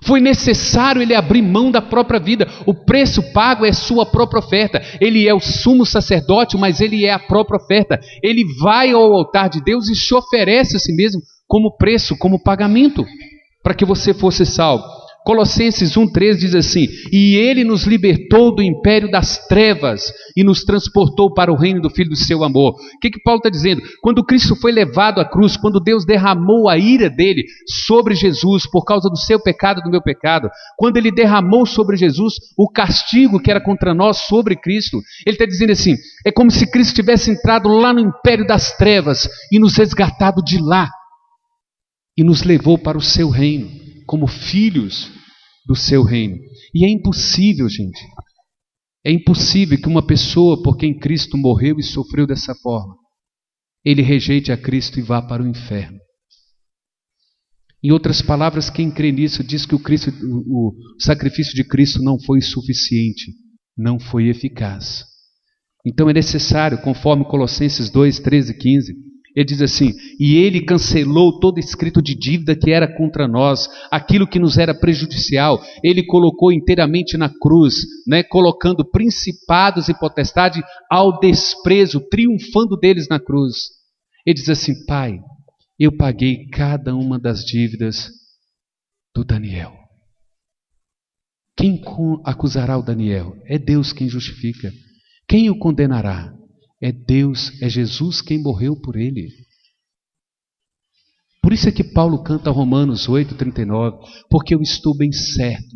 Foi necessário ele abrir mão da própria vida. O preço pago é sua própria oferta. Ele é o sumo sacerdote, mas ele é a própria oferta. Ele vai ao altar de Deus e se oferece a si mesmo como preço, como pagamento, para que você fosse salvo. Colossenses 1,13 diz assim: e ele nos libertou do império das trevas e nos transportou para o reino do Filho do seu amor. O que Paulo está dizendo? Quando Cristo foi levado à cruz, quando Deus derramou a ira dele sobre Jesus por causa do seu pecado e do meu pecado, quando ele derramou sobre Jesus o castigo que era contra nós sobre Cristo, ele está dizendo assim, é como se Cristo tivesse entrado lá no império das trevas e nos resgatado de lá e nos levou para o seu reino, como filhos do seu reino. E é impossível, gente, é impossível que uma pessoa por quem Cristo morreu e sofreu dessa forma, ele rejeite a Cristo e vá para o inferno. Em outras palavras, quem crê nisso diz que o sacrifício de Cristo não foi suficiente, não foi eficaz. Então é necessário, conforme Colossenses 2, 13 e 15, ele diz assim, e ele cancelou todo escrito de dívida que era contra nós, aquilo que nos era prejudicial, ele colocou inteiramente na cruz, colocando principados e potestade ao desprezo, triunfando deles na cruz. Ele diz assim, Pai, eu paguei cada uma das dívidas do Daniel. Quem acusará o Daniel? É Deus quem justifica. Quem o condenará? É Deus, é Jesus quem morreu por ele. Por isso é que Paulo canta Romanos 8,39, porque eu estou bem certo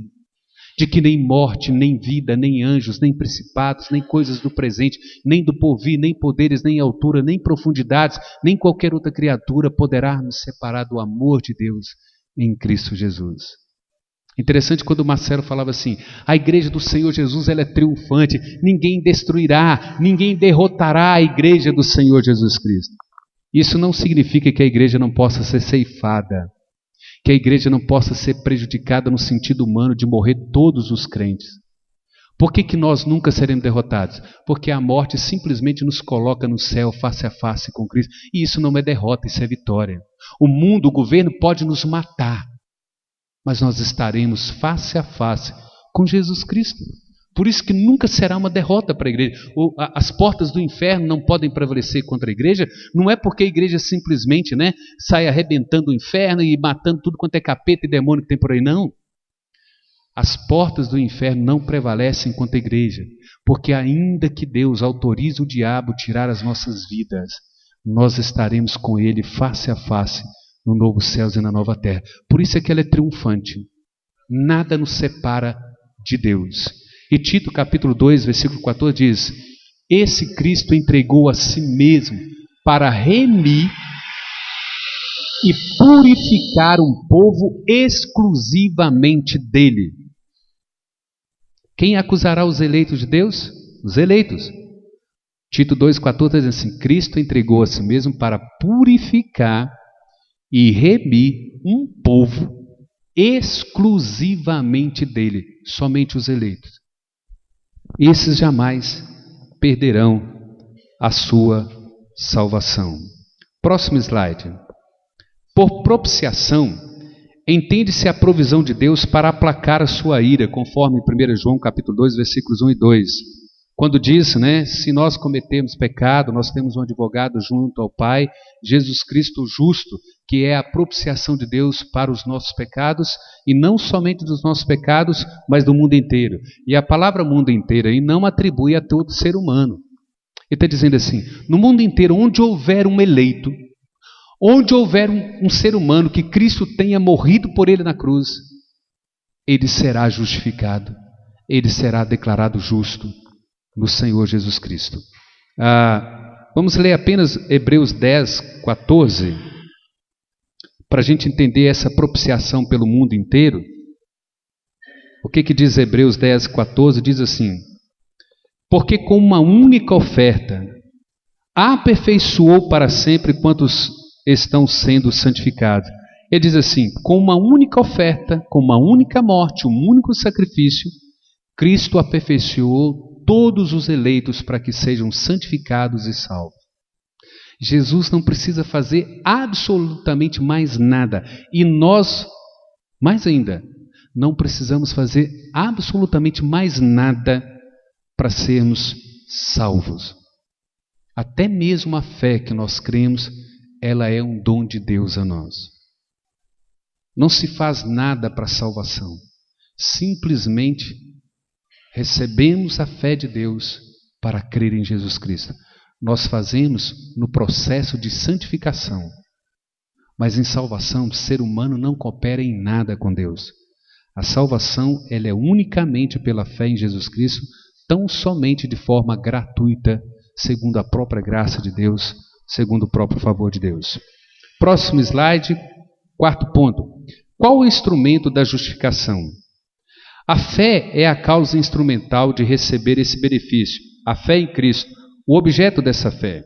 de que nem morte, nem vida, nem anjos, nem principados, nem coisas do presente, nem do porvir, nem poderes, nem altura, nem profundidades, nem qualquer outra criatura poderá nos separar do amor de Deus em Cristo Jesus. Interessante quando o Marcelo falava assim, a igreja do Senhor Jesus ela é triunfante, ninguém destruirá, ninguém derrotará a igreja do Senhor Jesus Cristo. Isso não significa que a igreja não possa ser ceifada, que a igreja não possa ser prejudicada no sentido humano de morrer todos os crentes. Por que nós nunca seremos derrotados? Porque a morte simplesmente nos coloca no céu face a face com Cristo, e isso não é derrota, isso é vitória. O mundo, o governo pode nos matar, mas nós estaremos face a face com Jesus Cristo. Por isso que nunca será uma derrota para a igreja. As portas do inferno não podem prevalecer contra a igreja, não é porque a igreja simplesmente sai arrebentando o inferno e matando tudo quanto é capeta e demônio que tem por aí, não. As portas do inferno não prevalecem contra a igreja, porque ainda que Deus autorize o diabo a tirar as nossas vidas, nós estaremos com ele face a face no novo céus e na nova terra. Por isso é que ela é triunfante. Nada nos separa de Deus. E Tito capítulo 2, versículo 14 diz, esse Cristo entregou a si mesmo para remir e purificar um povo exclusivamente dele. Quem acusará os eleitos de Deus? Os eleitos. Tito 2,14 diz assim, Cristo entregou a si mesmo para purificar e remir um povo exclusivamente dele, somente os eleitos. Esses jamais perderão a sua salvação. Próximo slide. Por propiciação, entende-se a provisão de Deus para aplacar a sua ira, conforme 1 João capítulo 2, versículos 1 e 2. Quando diz, se nós cometemos pecado, nós temos um advogado junto ao Pai, Jesus Cristo justo, que é a propiciação de Deus para os nossos pecados, e não somente dos nossos pecados, mas do mundo inteiro. E a palavra mundo inteiro aí não atribui a todo ser humano. Ele está dizendo assim, no mundo inteiro, onde houver um eleito, onde houver um ser humano que Cristo tenha morrido por ele na cruz, ele será justificado, ele será declarado justo no Senhor Jesus Cristo. Vamos ler apenas Hebreus 10, 14, para a gente entender essa propiciação pelo mundo inteiro. O que diz Hebreus 10, 14? Diz assim, porque com uma única oferta aperfeiçoou para sempre quantos estão sendo santificados. Ele diz assim, com uma única oferta, com uma única morte, um único sacrifício, Cristo aperfeiçoou todos os eleitos para que sejam santificados e salvos. Jesus não precisa fazer absolutamente mais nada. E nós, mais ainda, não precisamos fazer absolutamente mais nada para sermos salvos. Até mesmo a fé que nós cremos, ela é um dom de Deus a nós. Não se faz nada para a salvação. Simplesmente recebemos a fé de Deus para crer em Jesus Cristo. Nós fazemos no processo de santificação. Mas em salvação, o ser humano não coopera em nada com Deus. A salvação, ela é unicamente pela fé em Jesus Cristo, tão somente de forma gratuita, segundo a própria graça de Deus, segundo o próprio favor de Deus. Próximo slide, 4º ponto. Qual o instrumento da justificação? A fé é a causa instrumental de receber esse benefício. A fé em Cristo, o objeto dessa fé.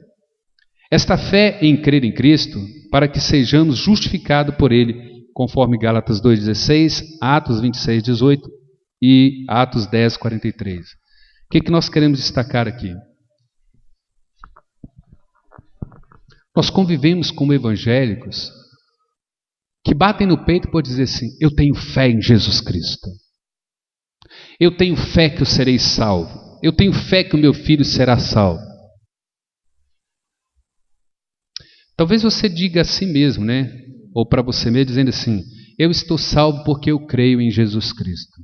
Esta fé em crer em Cristo, para que sejamos justificados por Ele, conforme Gálatas 2,16, Atos 26,18 e Atos 10,43. O que nós queremos destacar aqui? Nós convivemos como evangélicos que batem no peito por dizer assim: eu tenho fé em Jesus Cristo. Eu tenho fé que eu serei salvo. Eu tenho fé que o meu filho será salvo. Talvez você diga a si mesmo, né? Ou para você mesmo, dizendo assim: eu estou salvo porque eu creio em Jesus Cristo.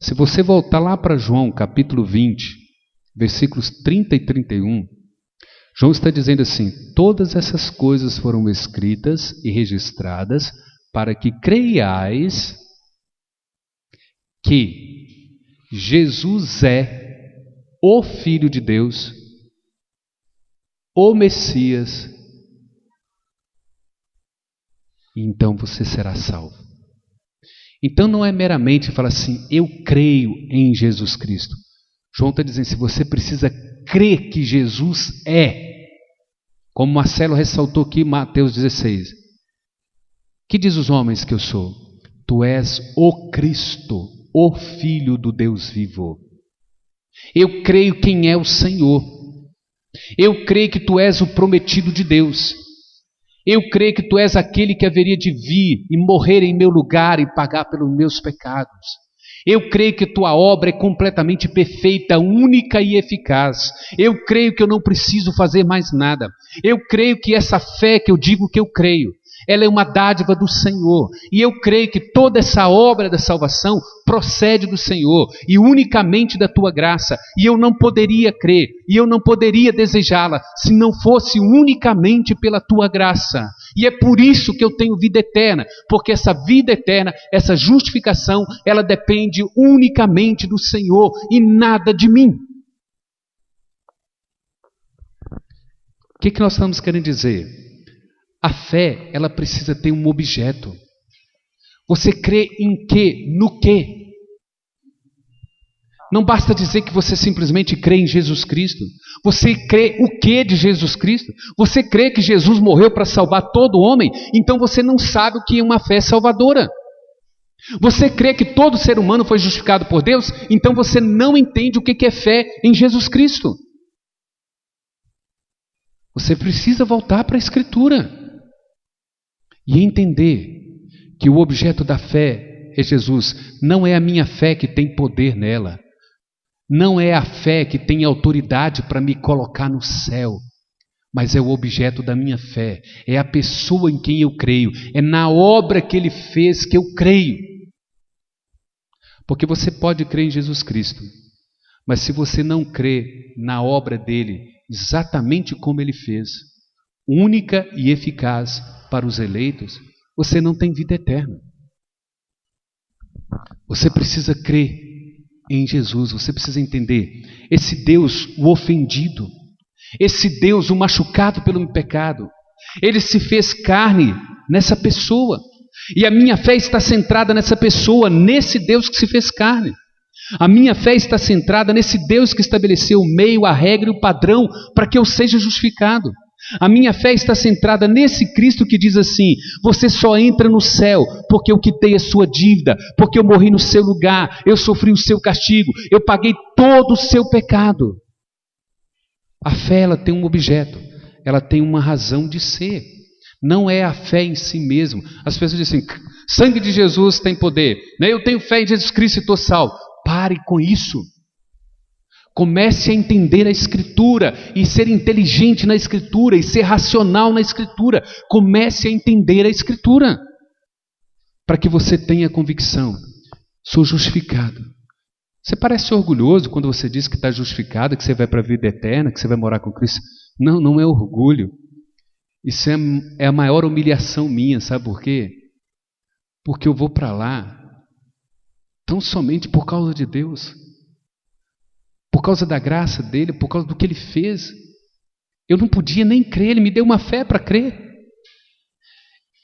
Se você voltar lá para João, capítulo 20, versículos 30 e 31, João está dizendo assim: todas essas coisas foram escritas e registradas para que creiais que Jesus é o Filho de Deus, o Messias, e então você será salvo. Então não é meramente falar assim: eu creio em Jesus Cristo. João está dizendo: se você precisa crer que Jesus é, como Marcelo ressaltou aqui em Mateus 16, que diz os homens que eu sou? Tu és o Cristo, o Filho do Deus vivo. Eu creio quem é o Senhor. Eu creio que tu és o prometido de Deus. Eu creio que tu és aquele que haveria de vir e morrer em meu lugar e pagar pelos meus pecados. Eu creio que tua obra é completamente perfeita, única e eficaz. Eu creio que eu não preciso fazer mais nada. Eu creio que essa fé que eu digo que eu creio, ela é uma dádiva do Senhor. E eu creio que toda essa obra da salvação procede do Senhor e unicamente da tua graça. E eu não poderia crer, e eu não poderia desejá-la se não fosse unicamente pela tua graça. E é por isso que eu tenho vida eterna, porque essa vida eterna, essa justificação, ela depende unicamente do Senhor e nada de mim. O que nós estamos querendo dizer? A fé, ela precisa ter um objeto. Você crê em quê? No quê? Não basta dizer que você simplesmente crê em Jesus Cristo. Você crê o que de Jesus Cristo? Você crê que Jesus morreu para salvar todo homem? Então você não sabe o que é uma fé salvadora. Você crê que todo ser humano foi justificado por Deus? Então você não entende o que é fé em Jesus Cristo. Você precisa voltar para a Escritura e entender que o objeto da fé é Jesus. Não é a minha fé que tem poder nela. Não é a fé que tem autoridade para me colocar no céu. Mas é o objeto da minha fé. É a pessoa em quem eu creio. É na obra que Ele fez que eu creio. Porque você pode crer em Jesus Cristo, mas se você não crê na obra dele, exatamente como Ele fez, única e eficaz para os eleitos, você não tem vida eterna. Você precisa crer em Jesus, você precisa entender. Esse Deus, o ofendido, esse Deus, o machucado pelo pecado, Ele se fez carne nessa pessoa. E a minha fé está centrada nessa pessoa, nesse Deus que se fez carne. A minha fé está centrada nesse Deus que estabeleceu o meio, a regra e o padrão para que eu seja justificado. A minha fé está centrada nesse Cristo que diz assim: você só entra no céu porque eu quitei a sua dívida, porque eu morri no seu lugar, eu sofri o seu castigo, eu paguei todo o seu pecado. A fé, ela tem um objeto, ela tem uma razão de ser. Não é a fé em si mesmo. As pessoas dizem assim, sangue de Jesus tem poder, né? Eu tenho fé em Jesus Cristo e estou salvo. Pare com isso. Comece a entender a Escritura e ser inteligente na Escritura e ser racional na Escritura. Comece a entender a Escritura para que você tenha convicção. Sou justificado. Você parece orgulhoso quando você diz que está justificado, que você vai para a vida eterna, que você vai morar com Cristo. Não, não é orgulho. Isso é a maior humilhação minha, sabe por quê? Porque eu vou para lá tão somente por causa de Deus, por causa da graça dele, por causa do que ele fez. Eu não podia nem crer, ele me deu uma fé para crer.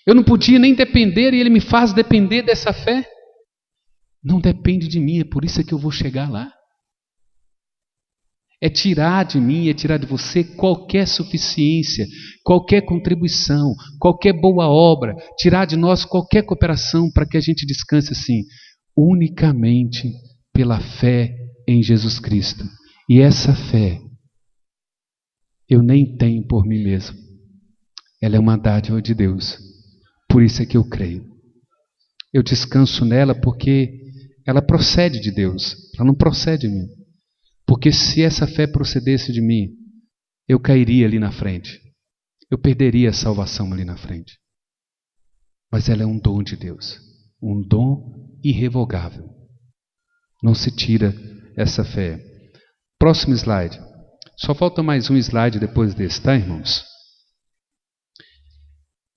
Eu não podia nem depender e ele me faz depender dessa fé. Não depende de mim, é por isso que eu vou chegar lá. É tirar de mim, é tirar de você qualquer suficiência, qualquer contribuição, qualquer boa obra, tirar de nós qualquer cooperação para que a gente descanse assim, unicamente pela fé em Jesus Cristo. E essa fé eu nem tenho por mim mesmo. Ela é uma dádiva de Deus. Por isso é que eu creio. Eu descanso nela porque ela procede de Deus. Ela não procede de mim. Porque se essa fé procedesse de mim, eu cairia ali na frente. Eu perderia a salvação ali na frente. Mas ela é um dom de Deus. Um dom irrevogável. Não se tira essa fé. Próximo slide. Só falta mais um slide depois desse, tá, irmãos?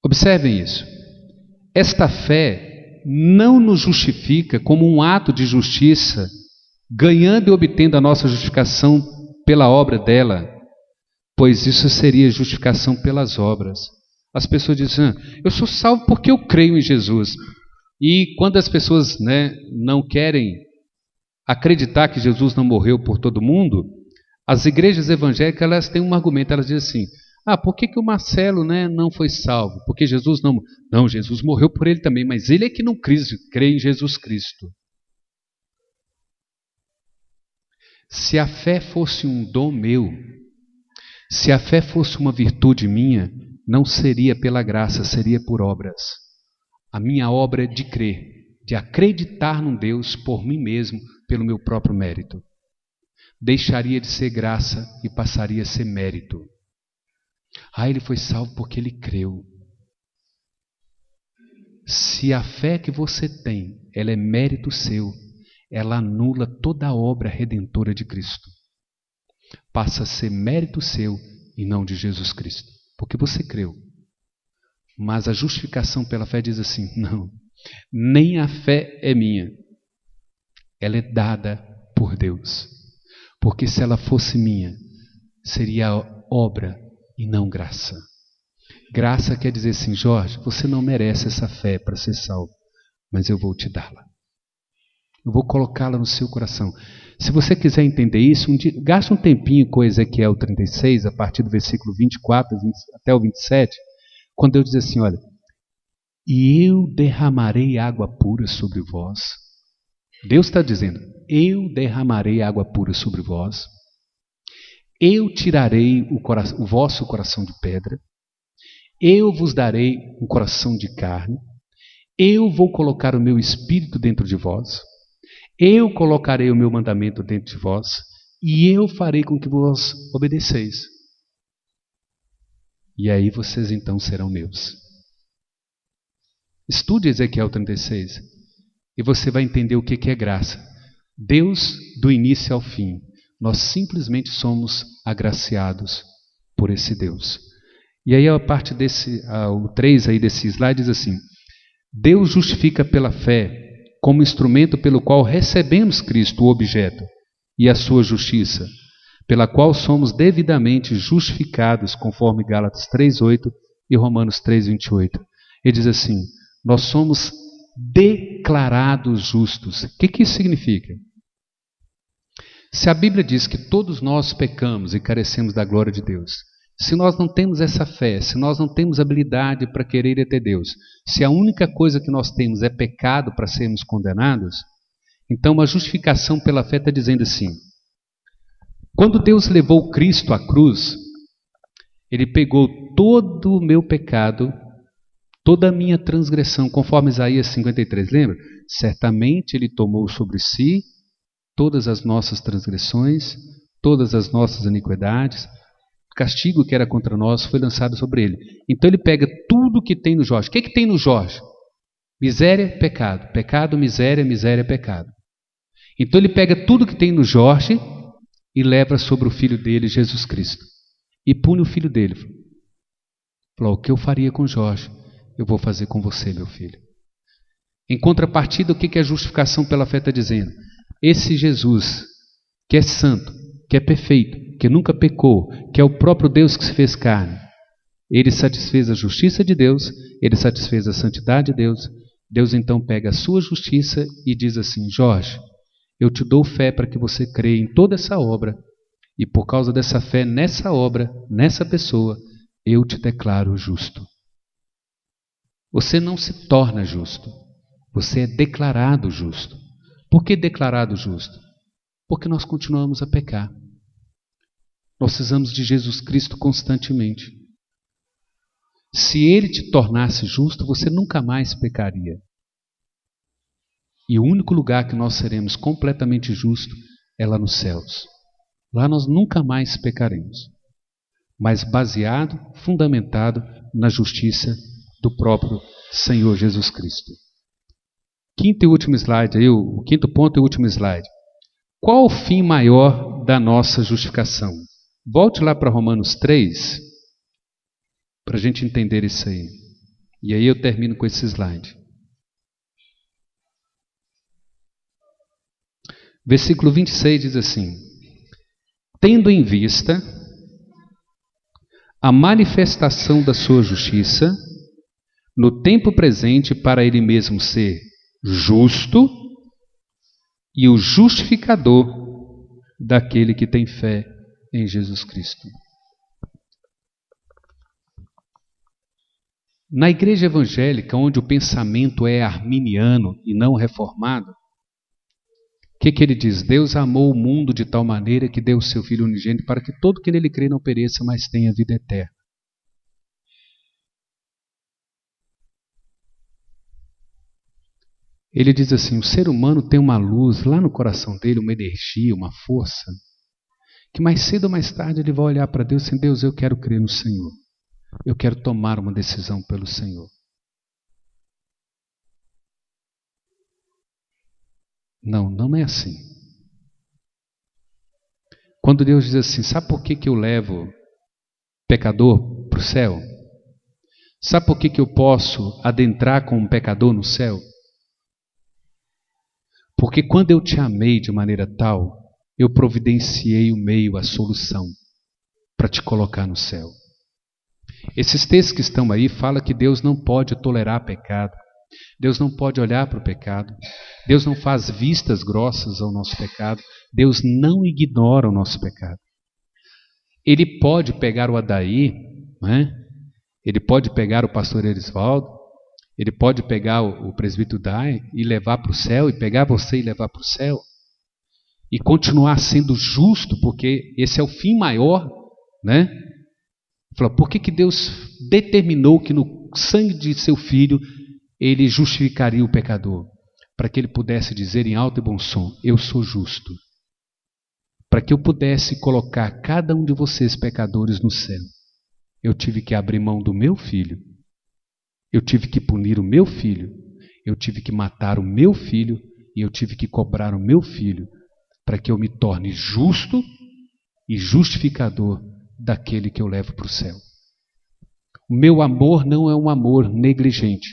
Observem isso. Esta fé não nos justifica como um ato de justiça, ganhando e obtendo a nossa justificação pela obra dela, pois isso seria justificação pelas obras. As pessoas dizem, eu sou salvo porque eu creio em Jesus. E quando as pessoas, não querem acreditar que Jesus não morreu por todo mundo, as igrejas evangélicas elas têm um argumento, elas dizem assim, por que o Marcelo não foi salvo? Porque Jesus não... Não, Jesus morreu por ele também, mas ele é que não crê em Jesus Cristo. Se a fé fosse um dom meu, se a fé fosse uma virtude minha, não seria pela graça, seria por obras. A minha obra é de crer, de acreditar num Deus por mim mesmo, pelo meu próprio mérito. Deixaria de ser graça e passaria a ser mérito. Ele foi salvo porque ele creu. Se a fé que você tem, ela é mérito seu, ela anula toda a obra redentora de Cristo. Passa a ser mérito seu e não de Jesus Cristo, porque você creu. Mas a justificação pela fé diz assim, não, nem a fé é minha, ela é dada por Deus. Porque se ela fosse minha, seria obra e não graça. Graça quer dizer assim, Jorge, você não merece essa fé para ser salvo, mas eu vou te dá-la. Eu vou colocá-la no seu coração. Se você quiser entender isso, gaste um tempinho com Ezequiel 36, a partir do versículo 24 até o 27, quando Deus diz assim, olha, e eu derramarei água pura sobre vós. Deus está dizendo, eu derramarei água pura sobre vós. Eu tirarei o vosso coração de pedra. Eu vos darei um coração de carne. Eu vou colocar o meu espírito dentro de vós. Eu colocarei o meu mandamento dentro de vós. E eu farei com que vos obedeceis. E aí vocês então serão meus. Estude Ezequiel 36. E você vai entender o que é graça. Deus, do início ao fim, nós simplesmente somos agraciados por esse Deus. E aí a parte o 3 aí desse slide diz assim, Deus justifica pela fé como instrumento pelo qual recebemos Cristo, o objeto, e a sua justiça, pela qual somos devidamente justificados, conforme Gálatas 3:8 e Romanos 3:28. Ele diz assim, nós somos declarados justos. O que isso significa? Se a Bíblia diz que todos nós pecamos e carecemos da glória de Deus, se nós não temos essa fé, se nós não temos habilidade para querer ir até Deus, se a única coisa que nós temos é pecado para sermos condenados, então a justificação pela fé está dizendo assim, quando Deus levou Cristo à cruz, Ele pegou todo o meu pecado toda a minha transgressão, conforme Isaías 53, lembra? Certamente ele tomou sobre si todas as nossas transgressões, todas as nossas iniquidades, o castigo que era contra nós foi lançado sobre ele. Então ele pega tudo que tem no Jorge. O que tem no Jorge? Miséria, pecado. Pecado, miséria, miséria, pecado. Então ele pega tudo que tem no Jorge e leva sobre o filho dele, Jesus Cristo. E pune o filho dele. Falou, o que eu faria com Jorge, eu vou fazer com você, meu filho. Em contrapartida, o que a justificação pela fé está dizendo? Esse Jesus, que é santo, que é perfeito, que nunca pecou, que é o próprio Deus que se fez carne, ele satisfez a justiça de Deus, ele satisfez a santidade de Deus. Deus então pega a sua justiça e diz assim, Jorge, eu te dou fé para que você creia em toda essa obra, e por causa dessa fé nessa obra, nessa pessoa, eu te declaro justo. Você não se torna justo, você é declarado justo. Por que declarado justo? Porque nós continuamos a pecar. Nós precisamos de Jesus Cristo constantemente. Se Ele te tornasse justo, você nunca mais pecaria. E o único lugar que nós seremos completamente justos é lá nos céus. Lá nós nunca mais pecaremos, mas baseado, fundamentado na justiça do próprio Senhor Jesus Cristo. Quinto e último slide, aí, o quinto ponto e último slide. Qual o fim maior da nossa justificação? Volte lá para Romanos 3, para a gente entender isso aí. E aí eu termino com esse slide. Versículo 26 diz assim: tendo em vista a manifestação da sua justiça, no tempo presente para ele mesmo ser justo e o justificador daquele que tem fé em Jesus Cristo. Na igreja evangélica, onde o pensamento é arminiano e não reformado, o que ele diz? Deus amou o mundo de tal maneira que deu o seu Filho unigênito para que todo que nele crê não pereça, mas tenha vida eterna. Ele diz assim, o ser humano tem uma luz lá no coração dele, uma energia, uma força, que mais cedo ou mais tarde ele vai olhar para Deus e dizer, Deus, eu quero crer no Senhor. Eu quero tomar uma decisão pelo Senhor. Não, não é assim. Quando Deus diz assim, sabe por que eu levo pecador para o céu? Sabe por que eu posso adentrar com um pecador no céu? Porque quando eu te amei de maneira tal, eu providenciei o meio, a solução, para te colocar no céu. Esses textos que estão aí falam que Deus não pode tolerar pecado. Deus não pode olhar para o pecado. Deus não faz vistas grossas ao nosso pecado. Deus não ignora o nosso pecado. Ele pode pegar o Adair, né? Ele pode pegar o pastor Erisvaldo, ele pode pegar o presbítero Dai e levar para o céu, e pegar você e levar para o céu, e continuar sendo justo, porque esse é o fim maior, né? Fala, por que Deus determinou que no sangue de seu filho ele justificaria o pecador? Para que ele pudesse dizer em alto e bom som, eu sou justo. Para que eu pudesse colocar cada um de vocês pecadores no céu, eu tive que abrir mão do meu filho. Eu tive que punir o meu filho, eu tive que matar o meu filho e eu tive que cobrar o meu filho para que eu me torne justo e justificador daquele que eu levo para o céu. O meu amor não é um amor negligente.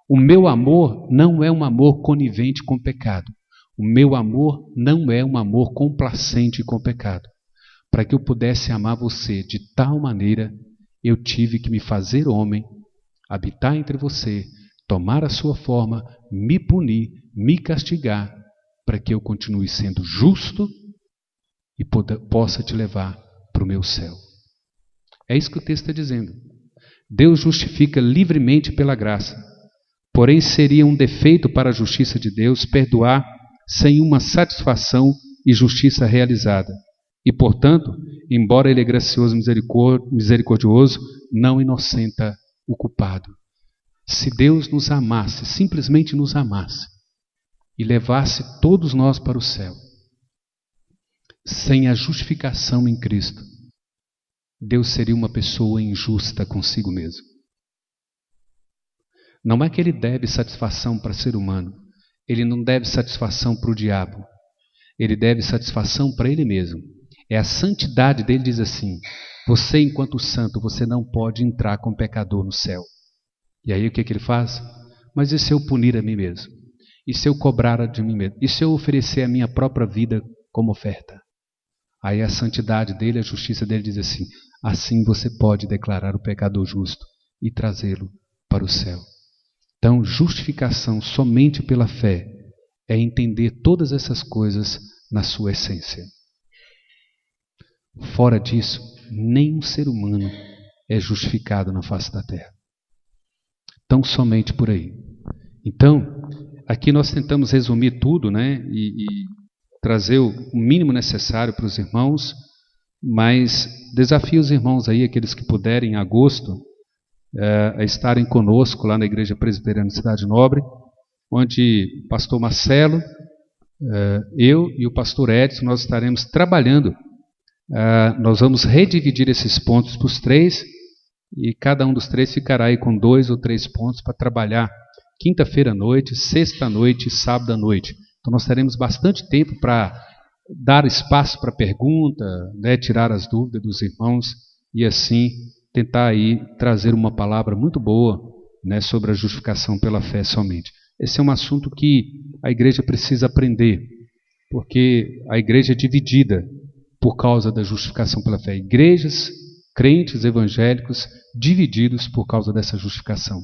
O meu amor não é um amor conivente com o pecado. O meu amor não é um amor complacente com o pecado. Para que eu pudesse amar você de tal maneira, eu tive que me fazer homem, habitar entre você, tomar a sua forma, me punir, me castigar, para que eu continue sendo justo e possa te levar para o meu céu. É isso que o texto está dizendo. Deus justifica livremente pela graça, porém seria um defeito para a justiça de Deus perdoar sem uma satisfação e justiça realizada. E, portanto, embora Ele é gracioso e misericordioso, não inocenta o culpado. Se Deus nos amasse, simplesmente nos amasse, e levasse todos nós para o céu, sem a justificação em Cristo, Deus seria uma pessoa injusta consigo mesmo. Não é que Ele deve satisfação para ser humano, Ele não deve satisfação para o diabo, Ele deve satisfação para Ele mesmo. É a santidade dele, diz assim: você, enquanto santo, você não pode entrar com pecador no céu. E aí o que Ele faz? Mas e se eu punir a mim mesmo? E se eu cobrar de mim mesmo? E se eu oferecer a minha própria vida como oferta? Aí a santidade dele, a justiça dele diz assim: assim você pode declarar o pecador justo e trazê-lo para o céu. Então, justificação somente pela fé é entender todas essas coisas na sua essência. Fora disso, nenhum ser humano é justificado na face da terra. Tão somente por aí. Então, aqui nós tentamos resumir tudo, né, e trazer o mínimo necessário para os irmãos, mas desafio os irmãos aí, aqueles que puderem, em agosto, a estarem conosco lá na Igreja Presbiteriana de Cidade Nobre, onde o pastor Marcelo, eu e o pastor Edson, nós estaremos trabalhando. Nós vamos redividir esses pontos para os 3, e cada um dos 3 ficará aí com 2 ou 3 pontos para trabalhar quinta-feira à noite, sexta à noite e sábado à noite. Então nós teremos bastante tempo para dar espaço para pergunta, né, tirar as dúvidas dos irmãos e assim tentar aí trazer uma palavra muito boa, né, sobre a justificação pela fé somente. Esse é um assunto que a igreja precisa aprender, porque a igreja é dividida por causa da justificação pela fé. Igrejas, crentes evangélicos divididos por causa dessa justificação.